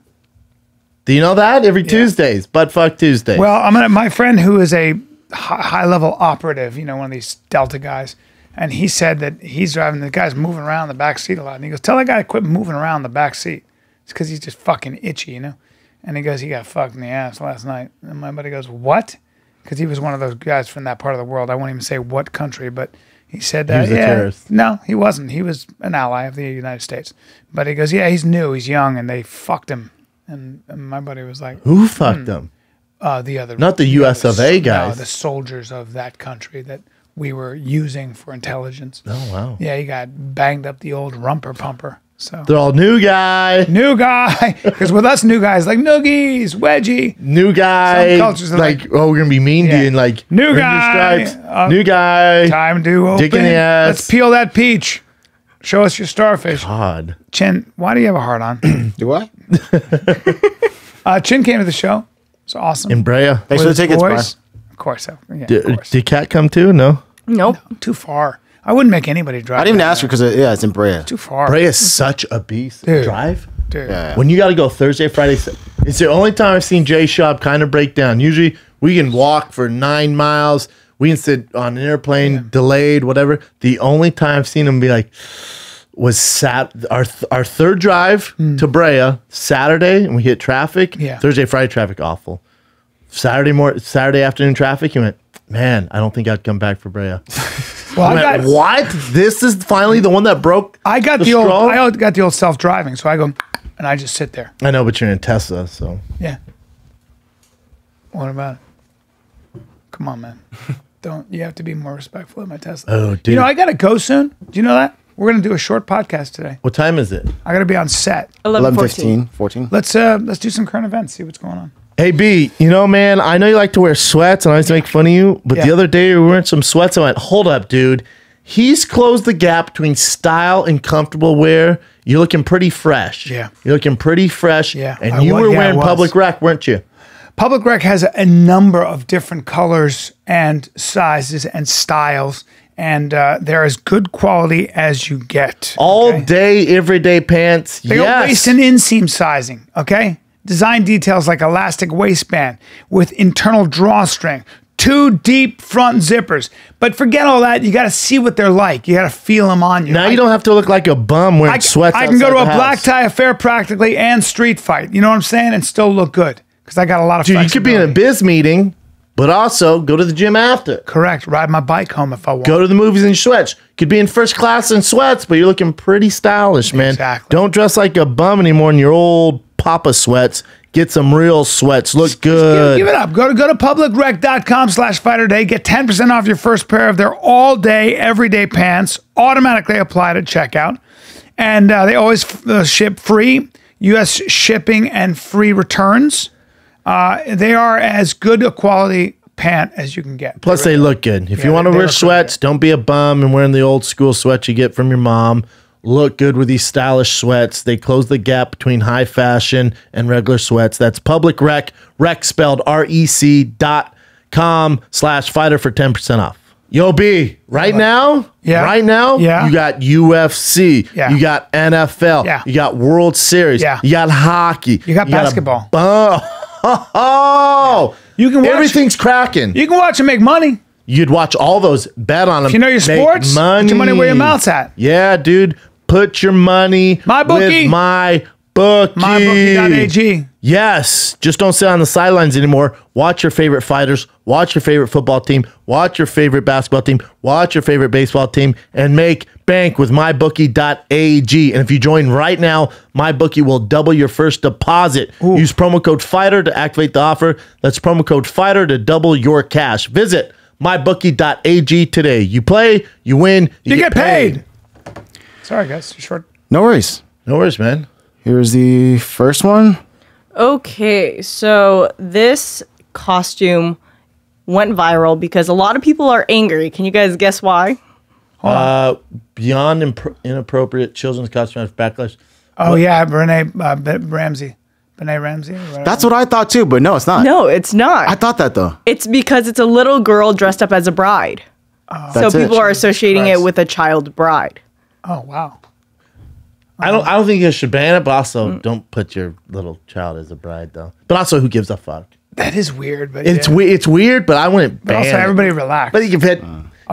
Do you know that? Every Tuesdays, butt fuck Tuesdays. Well, my friend who is a high level operative, one of these Delta guys, and he said that he's driving. The guy's moving around the back seat a lot, and he goes, "Tell that guy to quit moving around the back seat. It's because he's just fucking itchy, And he goes, "He got fucked in the ass last night." And my buddy goes, "What?" Because he was one of those guys from that part of the world. I won't even say what country, but he said that. was a terrorist. No, he wasn't. He was an ally of the United States. But he goes, "Yeah, he's new. He's young, and they fucked him." And my buddy was like, who fucked them? the other, Not the US of A guys. No, the soldiers of that country that we were using for intelligence. Oh wow, Yeah, he got banged up the old rumper pumper. So they're all new guy, new guy, because with us new guys like noogies, wedgie, new guy. Some cultures are like, like- oh, we're gonna be mean to Yeah. you, and like New ring your guy, stripes. New guy. time to open. Dick in the ass. Let's peel that peach. Show us your starfish. God, Chin, why do you have a heart on? Do what? Chin came to the show. It's awesome. in Brea. Thanks for the With tickets, Brian. boys. Of course. Yeah, Did, of course. did Cat come too? No. Nope. Too far. I wouldn't make anybody drive. I didn't even down ask her there. because it's in Brea. Too far. Brea is such a beast. Dude. Drive. Dude. Yeah. When you got to go Thursday, Friday, it's the only time I've seen Jay Shop kind of break down. Usually we can walk for 9 miles. We can sit on an airplane, delayed, whatever. The only time I've seen him be like, was our third drive to Brea, Saturday, and we hit traffic. Yeah. Thursday, Friday traffic, awful. Saturday afternoon traffic, he went, man, I don't think I'd come back for Brea. Well, I went, what? This is finally the one that broke I got the the old. straw? I got the old self-driving, so I go and I just sit there. I know, but you're in Tesla, so. Yeah. What about it? Come on, man. Don't you have to be more respectful of my Tesla? Oh, dude. I gotta go soon. Do you know that? We're gonna do a short podcast today. What time is it? I gotta be on set. 11, 11, 14. Let's do some current events. See what's going on. Hey, B, man, I know you like to wear sweats, and I used to make fun of you, but Yeah. the other day you were wearing some sweats. I went, hold up, dude. He's closed the gap between style and comfortable wear. You're looking pretty fresh. Yeah. You're looking pretty fresh. Yeah, And I you was- were yeah, I wearing was. public rec, weren't you? Public Rec has a number of different colors and sizes and styles, and they're as good quality as you get. All okay? day, everyday pants. They got yes. waist and inseam sizing, okay? Design details like elastic waistband with internal drawstring, 2 deep front zippers. But forget all that. You got to see what they're like. You got to feel them on you. Now you don't have to look like a bum wearing I sweats. can go to a outside the black house. tie affair practically and street fight. You know what I'm saying? And still look good because I got a lot of Dude, you could be in a flexibility. biz meeting, but also go to the gym after. Correct. Ride my bike home if I want. Go to the movies in sweats. Could be in first class in sweats, but you're looking pretty stylish, man. Exactly. Don't dress like a bum anymore in your old Papa sweats. Get some real sweats. Look good. Give it up. Go to publicrec.com/fighter day. Get 10% off your first pair of their all-day, everyday pants. Automatically applied at checkout. And they always ship free, U.S. shipping and free returns. They are as good a quality pant as you can get. Plus, they look good. If Yeah, you want to they wear look sweats, don't be a bum and wearing the old school sweats you get from your mom. Look good with these stylish sweats. They close the gap between high fashion and regular sweats. That's Public Rec, rec spelled REC.com/fighter for 10% off. Yo, B, right now, Yeah. you got UFC, Yeah. you got NFL, Yeah. you got World Series, Yeah. you got hockey, You got basketball. Oh, You can watch, everything's cracking. You can watch and make money. You'd watch all those, bet on them. If you know your make sports, money. put your money where your mouth's at. Yeah, dude, put your money My bookie. with my bookie. MyBookie.ag. Yes, just don't sit on the sidelines anymore. Watch your favorite fighters, watch your favorite football team, watch your favorite basketball team, watch your favorite baseball team, and make bank with mybookie.ag. And if you join right now, MyBookie will double your first deposit. Use promo code FIGHTER to activate the offer. That's promo code FIGHTER to double your cash. Visit mybookie.ag today. You play, you win, You get paid. Sorry, guys. Short. No worries. No worries, man. Here's the first one. Okay, so this costume went viral because a lot of people are angry. Can you guys guess why? Beyond inappropriate children's costume backlash. Oh, yeah. Ramsey. Benet Ramsey. Right. That's what I thought too, but no, it's not. No, it's not. I thought that though. It's because it's a little girl dressed up as a bride. So That's people it. are associating Christ. it with a child bride. Oh, wow. I don't think you should ban it, but also don't put your little child as a bride though. But also, who gives a fuck? That is weird. But It's yeah. it's weird, but I wouldn't But ban also, it. everybody relax. But you've had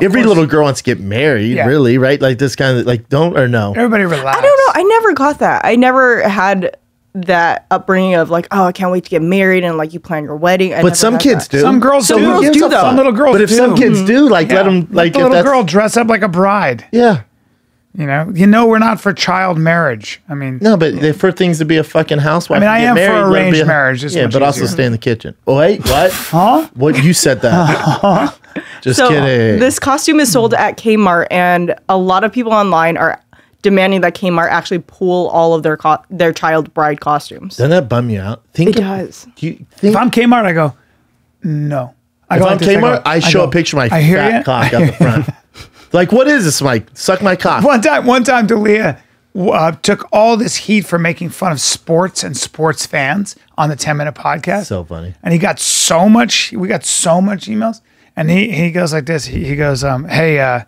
every course. little girl wants to get married, Yeah. really, right? Like this kind of like don't or no. Everybody relax. I don't know. I never got that. I never had that upbringing of like, oh, I can't wait to get married and like you plan your wedding. I But never some had kids that. do. Some girls So do. who Girls gives do, a though. fuck? Some little girls But if some do. kids do, like let them like the if little that's girl dress up like a bride. yeah. You know, we're not for child marriage. I mean, No, but they for things to be a fucking housewife. I mean, and I get am for married, let 'em be arranged a- marriage. It's Yeah, much but also easier. stay in the kitchen. Oh, wait, what? huh? What you said that? Just So kidding. this costume is sold at Kmart, and a lot of people online are demanding that Kmart actually pull all of their child bride costumes. Doesn't that bum you out? Think It does. Do you think If I'm Kmart, I go, no. I if go I'm like this, Kmart, I show go, a picture of my I hear fat ya. cock out the front. Like, what is this, Mike? Suck my cock. One time, Dalia took all this heat for making fun of sports and sports fans on the 10-minute podcast. So funny. And we got so much emails. And he goes like this. He goes, hey,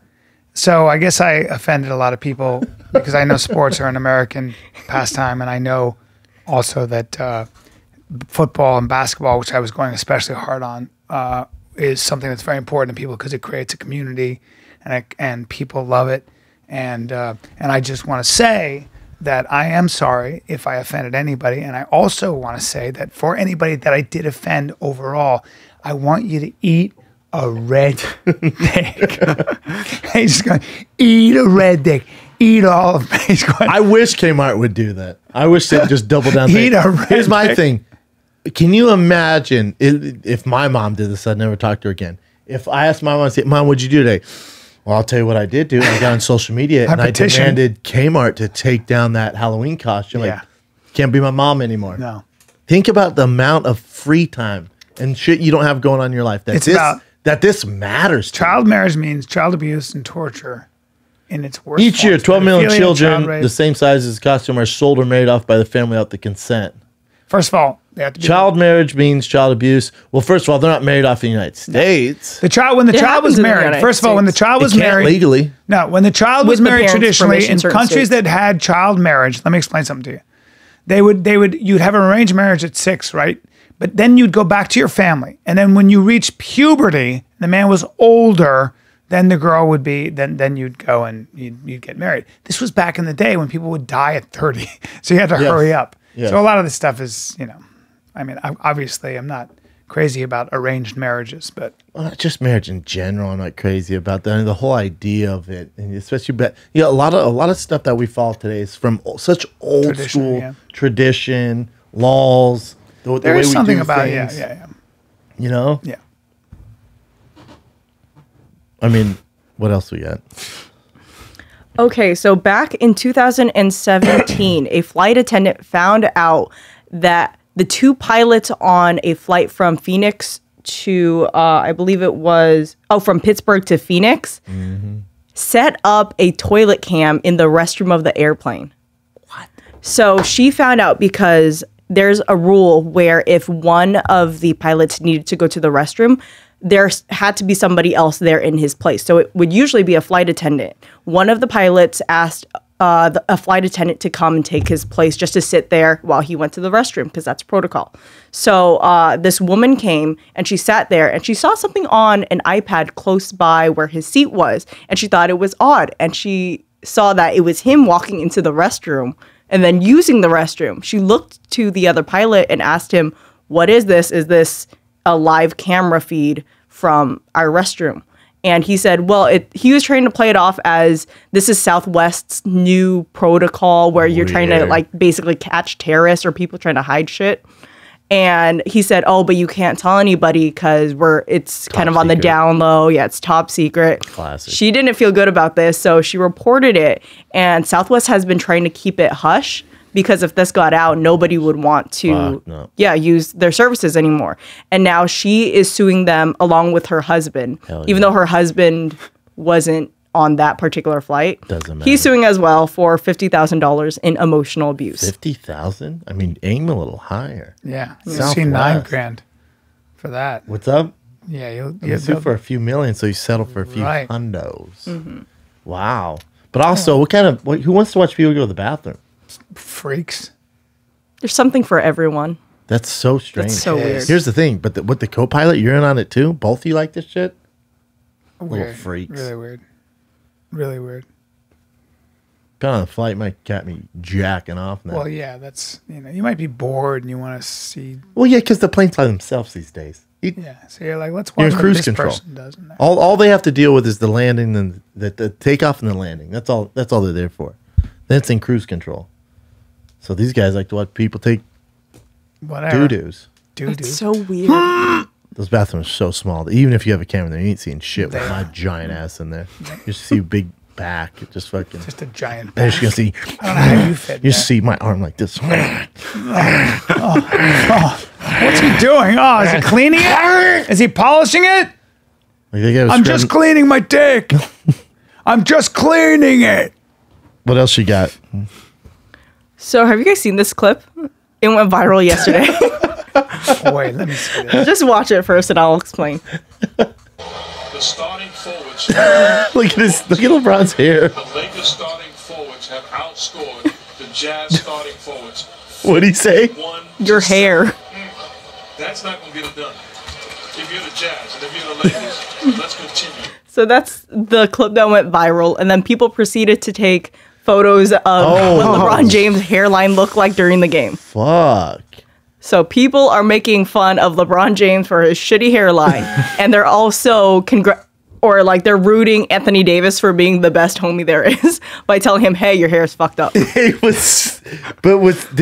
so I guess I offended a lot of people because I know sports are an American pastime. And I know also that football and basketball, which I was going especially hard on, is something that's very important to people because it creates a community and people love it. And I just want to say that I am sorry if I offended anybody. And I also want to say that for anybody that I did offend overall, I want you to eat a red dick. He's just going, eat a red dick. Eat all of it. He's going, I wish Kmart would do that. I wish they'd just double down. Eat a red Here's my dick. thing. Can you imagine if my mom did this? I'd never talk to her again. If I asked my mom, Mom, what'd you do today? Well, I'll tell you what I did do. I got on social media and I petitioned. demanded Kmart to take down that Halloween costume. Yeah. Like, can't be my mom anymore. no. Think about the amount of free time and shit you don't have going on in your life. It's about- that this matters to you. Child marriage means child abuse and torture in its worst Each year, forms. 12 million Pedophilia, children child rape. the same size as costume are sold or married off by the family without the consent. First of all, they have to be Child marriage means child abuse. Well, first of all, they're not married off in the United States. when the child happens was in the married. United First of all, when the States. child was It can't married legally. No, when the child was With the married parents' traditionally permission, in certain countries states. that had child marriage, let me explain something to you. You'd have an arranged marriage at 6, right? But then you'd go back to your family. And then when you reach puberty, the man was older, then the girl would be, then you'd go and you'd get married. This was back in the day when people would die at 30. So you had to hurry up. Yes. So a lot of this stuff is, I mean, obviously I'm not crazy about arranged marriages, but Well, just marriage in general. I'm not crazy about that. And the whole idea of it, and especially, but a lot of stuff that we follow today is from such old Tradition, school yeah. tradition, laws. The there way is we something do about things, yeah. You know. Yeah. I mean, what else we got? Okay, so back in 2017, a flight attendant found out that the two pilots on a flight from Phoenix to, I believe it was, from Pittsburgh to Phoenix, set up a toilet cam in the restroom of the airplane. What? So she found out because there's a rule where if one of the pilots needed to go to the restroom, had to be somebody else there in his place. So it would usually be a flight attendant. One of the pilots asked a flight attendant to come and take his place just to sit there while he went to the restroom because that's protocol. So this woman came and she sat there and she saw something on an iPad close by where his seat was, and she thought it was odd. And she saw that it was him walking into the restroom and then using the restroom. She looked to the other pilot and asked him, "What is this? Is this a live camera feed from our restroom?" And he said, well, he was trying to play it off as this is Southwest's new protocol where you're trying to like basically catch terrorists or people trying to hide shit. And he said, oh, but you can't tell anybody because it's kind of on the down low. Yeah, it's top secret. Classic. She didn't feel good about this, so she reported it. And Southwest has been trying to keep it hush because if this got out, nobody would want to use their services anymore. And now she is suing them along with her husband, even though her husband wasn't on that particular flight. Doesn't matter. He's suing as well for $50,000 in emotional abuse. 50,000? I mean, aim a little higher. Yeah, you Southwest. see $9,000 for that. What's up? Yeah, You sue for a few million, so you settle for a few hundos. Mm-hmm. Wow. But also, who wants to watch people go to the bathroom? Freaks. There's something for everyone. That's so strange. That's so weird. Here's the thing, but with the co-pilot, you're in on it too? Both of you like this shit? Weird. Little freaks. Really weird. Really weird. Being on the flight might get me jacking off now. Well, yeah, that's, you might be bored and you want to see. Well, yeah, because the planes fly themselves these days. Yeah, so you're like, let's You're watch in what cruise this control. person does in there. All they have to deal with is the landing and the takeoff and the landing. That's all they're there for. Then it's in cruise control. So these guys like to watch people take Whatever. doo-doos. It's so weird. Those bathrooms are so small that even if you have a camera there, you ain't seeing shit with my giant ass in there. You just see big back. It just fucking. Just a giant You're just gonna see. I don't know how you fit You there. see my arm like this. What's he doing? Oh, is he cleaning it? Is he polishing it? Like they gotta I'm scrub- just cleaning my dick. I'm just cleaning it. What else you got? So have you guys seen this clip? It went viral yesterday. Oh, wait, let me see this. Just watch it first and I'll explain. The starting forwards, Look at this. Look at LeBron's hair. the Lakers starting forwards have outscored the Jazz starting forwards. What'd he say? 1 Your to hair. 7. That's not going to get it done. If you're the Jazz and if you're the Lakers, let's continue. So that's the clip that went viral. And then people proceeded to take photos of what LeBron James' hairline looked like during the game. Fuck. So people are making fun of LeBron James for his shitty hairline. And they're also they're rooting Anthony Davis for being the best homie there is by telling him, hey, your hair's fucked up. Did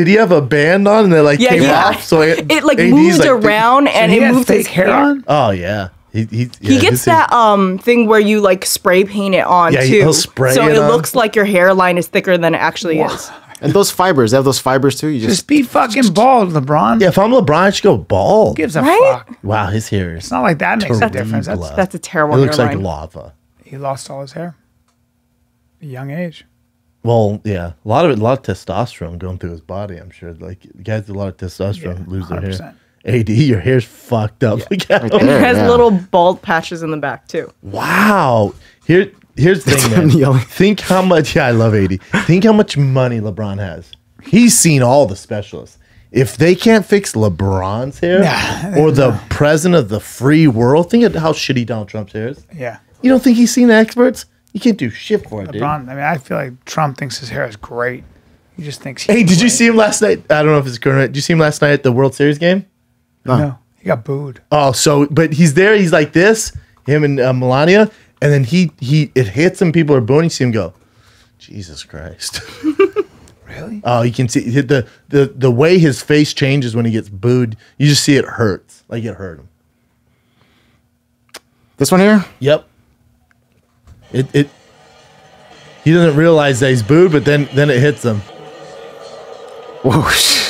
he have a band on and they came off? So it moved around and He it had moved fake his hair hair. on? Oh yeah. He gets that thing where you spray paint it on Yeah, too. he'll spray so it it on. looks like your hairline is thicker than it actually is. And those fibers, they have those fibers too. You Just be fucking bald, LeBron. Yeah, if I'm LeBron, I should go bald. Who gives a Right? fuck? Wow, his hair is. It's not like that makes a difference. That's a terrible It looks like hairline. lava. He lost all his hair at a young age. Well, yeah, a lot of testosterone going through his body. I'm sure, like guys with a lot of testosterone lose their hair. 100%. AD, your hair's fucked up. Look at him. And it has little bald patches in the back too. Wow. Here's the thing, man. Yelling. Think how much. Yeah, I love AD. Think how much money LeBron has. He's seen all the specialists. If they can't fix LeBron's hair or the president of the free world, think of how shitty Donald Trump's hair is. Yeah. You don't think he's seen the experts? You can't do shit for it, dude. LeBron, I mean, I feel like Trump thinks his hair is great. He just thinks Hey, did you see him last night? I don't know if it's current. Did you see him last night at the World Series game? No, he got booed. Oh, but he's there. He's like this, him and Melania, and then it hits him. People are booing. You see him go, Jesus Christ. Really? Oh, you can see the way his face changes when he gets booed. You just see it hurts. Like it hurt him. This one here? Yep. He doesn't realize that he's booed, but then it hits him. Whoosh.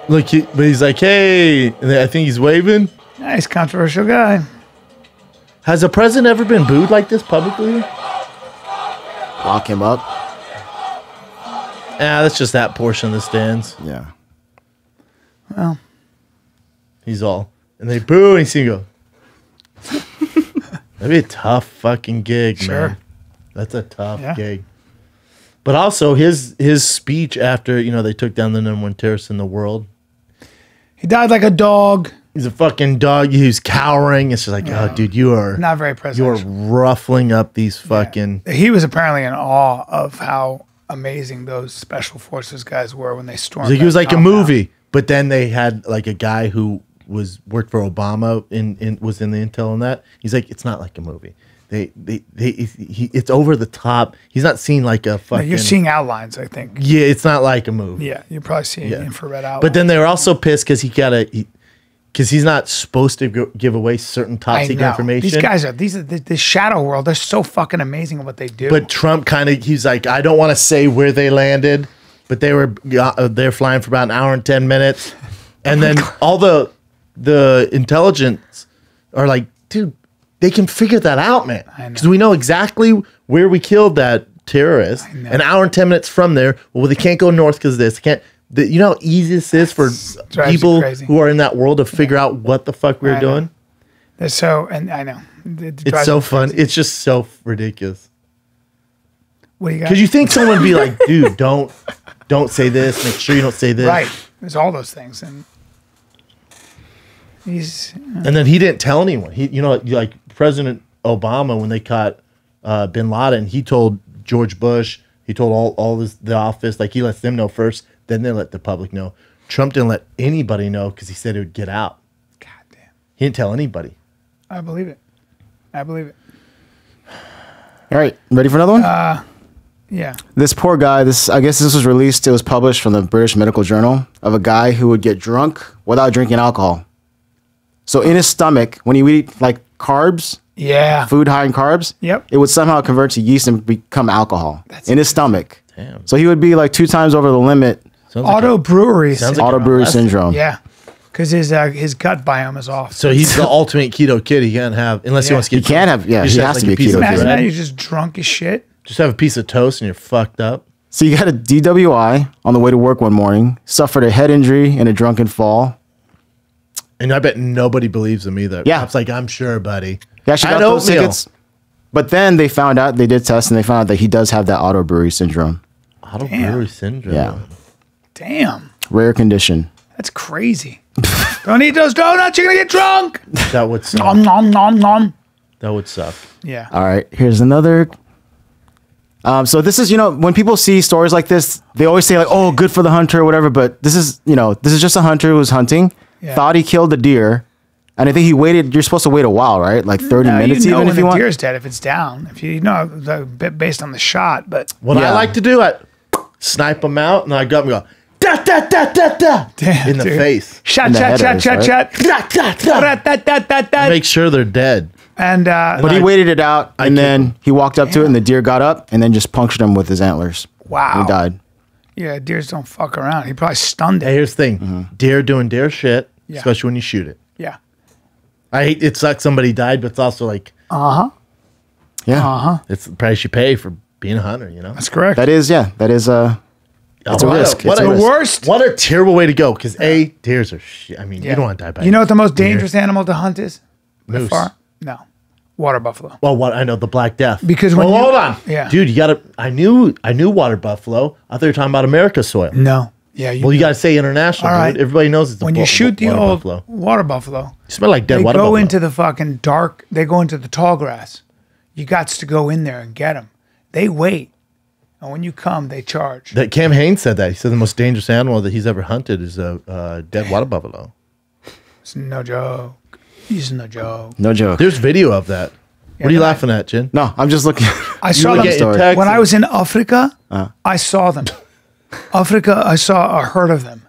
Look, but he's like, hey, and then I think he's waving. Nice, controversial guy. Has a president ever been booed like this publicly? Lock him up. That's just that portion of the stands. Yeah. Well, He's all, and they boo, and you see him go. That'd be a tough fucking gig, Sure. man. That's a tough Yeah. gig. But also his speech after, you know, they took down the #1 terrorist in the world. He died like a dog. He's a fucking dog. He's cowering. It's just like, oh, dude, you are Not very you are presidential. ruffling up these fucking. He was apparently in awe of how amazing those special forces guys were when they stormed. He was that like a compound. movie. But then they had like a guy who worked for Obama was in the intel on that. He's like, it's not like a movie. It's over the top. He's not seeing like a fucking. You're seeing outlines, I think. Yeah, it's not like a movie. Yeah, you're probably seeing Yeah. infrared outlines. But then they were also pissed because because he's not supposed to give away certain top I secret know. information. These guys are the shadow world. They're so fucking amazing at what they do. But Trump he's like, I don't want to say where they landed, but they're flying for about an hour and 10 minutes, and then all the intelligence are like, dude, they can figure that out, man, I know. because we know exactly where we killed that terrorist. know. An hour and 10 minutes from there. Well, they can't go north because this can't. You know how easy this is for drives you people crazy. who are in that world to figure out what the fuck we're I know. doing. They're so, and I know. It It's drives so me fun. crazy. It's just so ridiculous. What do you got? Because you think someone would be like, dude, don't say this. Make sure you don't say this. Right. There's all those things. And he's, And then he didn't tell anyone. Like President Obama, when they caught Bin Laden, he told George Bush, he told the office, like he lets them know first, then they let the public know. Trump didn't let anybody know because he said it would get out. God damn. He didn't tell anybody. I believe it. I believe it. All right, ready for another one? Yeah. This poor guy, I guess this was released, it was published from the British Medical Journal, of a guy who would get drunk without drinking alcohol. So in his stomach, when he would eat like carbs, Yeah. food high in carbs, Yep. it would somehow convert to yeast and become alcohol in his stomach. Damn. So he would be like 2 times over the limit, Sounds like Auto brewery. sounds like auto an brewery arrested. syndrome. Yeah. Because his gut biome is off. So he's the ultimate keto kid. He can't have, unless he Yeah. wants to He get can't have, yeah, just he have has like to be a piece of keto Imagine kid. that bread. you're just drunk as shit. Just have a piece of toast and you're fucked up. So he got a DWI on the way to work one morning, suffered a head injury in a drunken fall. And I bet nobody believes him either. Yeah. Cop's like, I'm sure, buddy. He actually I got know those tickets. But then they found out, they did tests, and they found out that he does have that auto brewery syndrome. Auto Damn. brewery syndrome. Yeah. Damn. Rare condition. That's crazy. Don't eat those donuts. You're going to get drunk. That would suck. Nom, nom, nom, nom. That would suck. Yeah. All right, here's another. So this is, when people see stories like this, they always say like, "Oh, good for the hunter," or whatever. But this is just a hunter who was hunting, Yeah. thought he killed a deer, and I think he waited. You're supposed to wait a while, right? Like 30 Now, minutes, you know even when if you the want. deer's dead if it's down. If you know based on the shot, but What I Yeah. like to do, I snipe them out and I go up and go, da, da, da, da, da, Damn, in the dude. face. shot, In the shot, head shot, is, shot, right? shot. Da, da, da. Rat-tat-tat-tat-tat. Make sure they're dead. And But he I- waited it out, and killed then he walked up to it, and the deer got up, and then just punctured him with his antlers. wow, And he died. Yeah, deers don't fuck around. He probably stunned Hey, it. here's the thing. Mm-hmm. Deer doing deer shit, Yeah. especially when you shoot it. Yeah. I hate it sucks somebody died, but it's also like, Yeah, it's the price you pay for being a hunter, you know? That's correct. that is it's a What risk. What It's a, a risk. Worst. What a terrible way to go. Because deers are shit. I mean, Yeah. you don't want to die by You know what the most deer. dangerous animal to hunt is? By Moose. far? No. Water buffalo. Well, what I know, the Black Death. Because when you- hold on, Yeah. dude, you gotta. I knew water buffalo. I thought you were talking about America soil. No. Yeah. Well, you gotta say international. All right. Dude. Everybody knows it's when you shoot the water old buffalo. water buffalo, You smell like dead they water go buffalo. into the fucking dark. They go into the tall grass. You got to go in there and get them. They wait, and when you come, they charge. That Cam Haines said that. He said the most dangerous animal that he's ever hunted is a dead water buffalo. It's no joke. It's no joke. No joke. There's video of that. What are you they're laughing at, Jen? No, I'm just looking. I saw look them at your text when I and- was in Africa. I saw them. Africa, I saw a herd of them,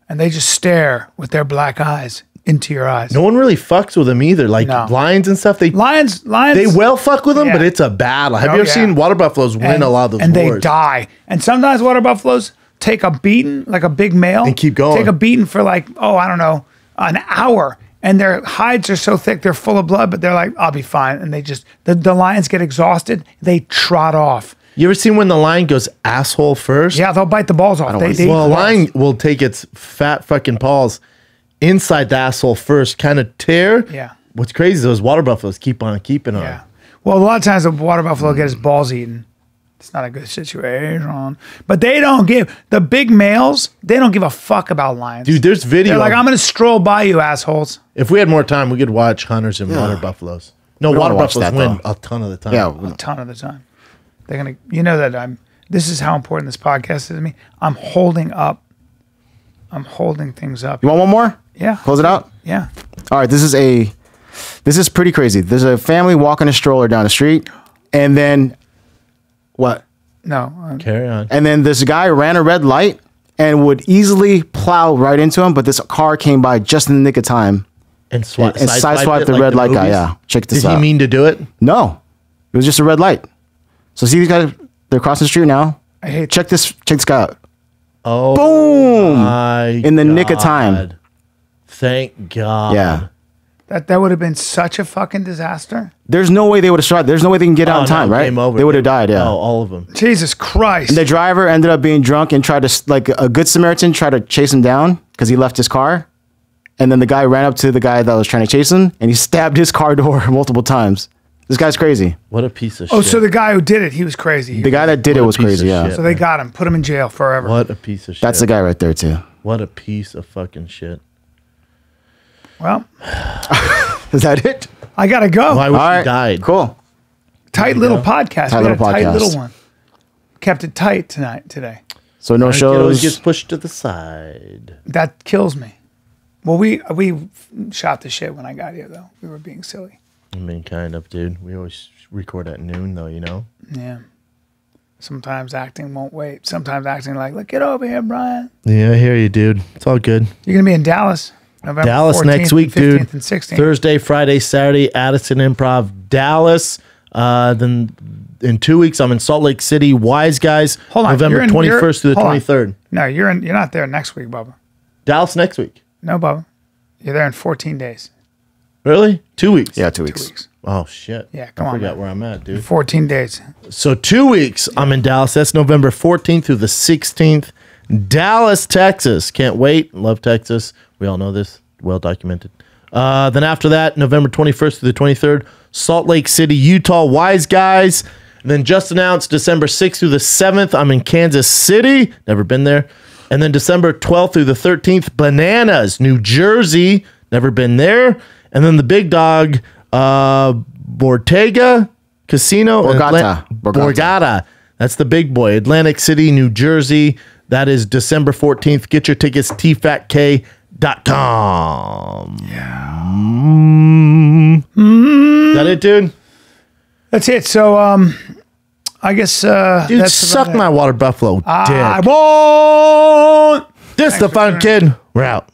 and they just stare with their black eyes into your eyes. No one really fucks with them either. Like No. lions and stuff. They Lions. they will fuck with them, Yeah. but it's a battle. Have Oh, you ever yeah. seen water buffaloes win a lot of those and wars? they die. And sometimes water buffaloes take a beating, like a big male, And keep going. Take a beating for like, I don't know, an hour. And their hides are so thick, they're full of blood, but they're like, I'll be fine. And they just, the lions get exhausted, they trot off. You ever seen when the lion goes asshole first? Yeah, they'll bite the balls off. wanna They see eat Well, a balls. lion will take its fat fucking paws inside the asshole first, kind of tear, Yeah. what's crazy is those water buffaloes keep on keeping on. Yeah. Well, a lot of times the water buffalo gets his balls eaten. It's not a good situation. But they don't the big males, they don't give a fuck about lions. Dude, there's video. They're like, I'm going to stroll by you, assholes. If we had more time, we could watch hunters and water buffaloes. No, We don't water watch buffaloes that, win though. a ton of the time. Yeah. A ton of the time. They're going to, you know that this is how important this podcast is to me. I'm holding things up. You want one more? Yeah. Close it out? Yeah. All right, this is pretty crazy. There's a family walking a stroller down the street, and then what? No. Carry on. And then this guy ran a red light and would easily plow right into him, but this car came by just in the nick of time And sideswiped it the like red light guy. movies? Yeah, check this Did out. he mean to do it? No, it was just a red light. So see these guys? They're crossing the street now. I hate Check this guy out. Oh, Boom! my In the nick of time. God. Thank God. Yeah. that would have been such a fucking disaster. There's no way they would have shot. There's no way they can get out Oh, in time, no, right? game over. They would have died. Yeah. Oh, all of them. Jesus Christ. And the driver ended up being drunk and tried to, like a good Samaritan, tried to chase him down because he left his car. And then the guy ran up to the guy that was trying to chase him and he stabbed his car door multiple times. This guy's crazy. What a piece of Oh, shit. so the guy who did it, he was crazy. The guy that did What it a was piece crazy. of Yeah. shit. So they got him, put him in jail forever. What a piece of shit. That's the guy right there, too. What a piece of fucking shit. Well, Is that it? I gotta go. Why All wish right. he died? Cool. Tight little podcast. Tight We had a little tight podcast. little one. Kept it tight today. So no Kid always shows. gets pushed to the side. That kills me. Well, we shot the shit when I got here, though. We were being silly. I mean, kind of, dude. We always record at noon, though, you know? Yeah. Sometimes acting won't wait. Sometimes acting like, look, get over here, Bryan. Yeah, I hear you, dude. It's all good. You're going to be in Dallas. November Dallas 14th, next week, 15th, dude. And 16th. Thursday, Friday, Saturday, Addison Improv, Dallas. Then in 2 weeks, I'm in Salt Lake City, Wise Guys. Hold on, November you're in- 21st through the hold on. 23rd. No, you're not there next week, Bubba. Dallas next week. No, Bubba. You're there in 14 days. Really? 2 weeks? Yeah, 2 2 weeks. weeks. Oh, shit. Yeah, come I on, forgot man. where I'm at, dude. 14 days. So 2 weeks, I'm in Dallas. That's November 14th through the 16th. Dallas, Texas. Can't wait. Love Texas. We all know this. Well documented. Then after that, November 21st through the 23rd, Salt Lake City, Utah, Wise Guys. And then just announced December 6th through the 7th, I'm in Kansas City. Never been there. And then December 12th through the 13th, Bananas, New Jersey. Never been there. And then the big dog, Bortega Casino. Borgata. Borgata. That's the big boy. Atlantic City, New Jersey. That is December 14th. Get your tickets, tfatk.com. Yeah. Is that it, dude? That's it. So, I guess Dude, that's suck about it. my water buffalo dick. I won't. This the fun kid. We're out.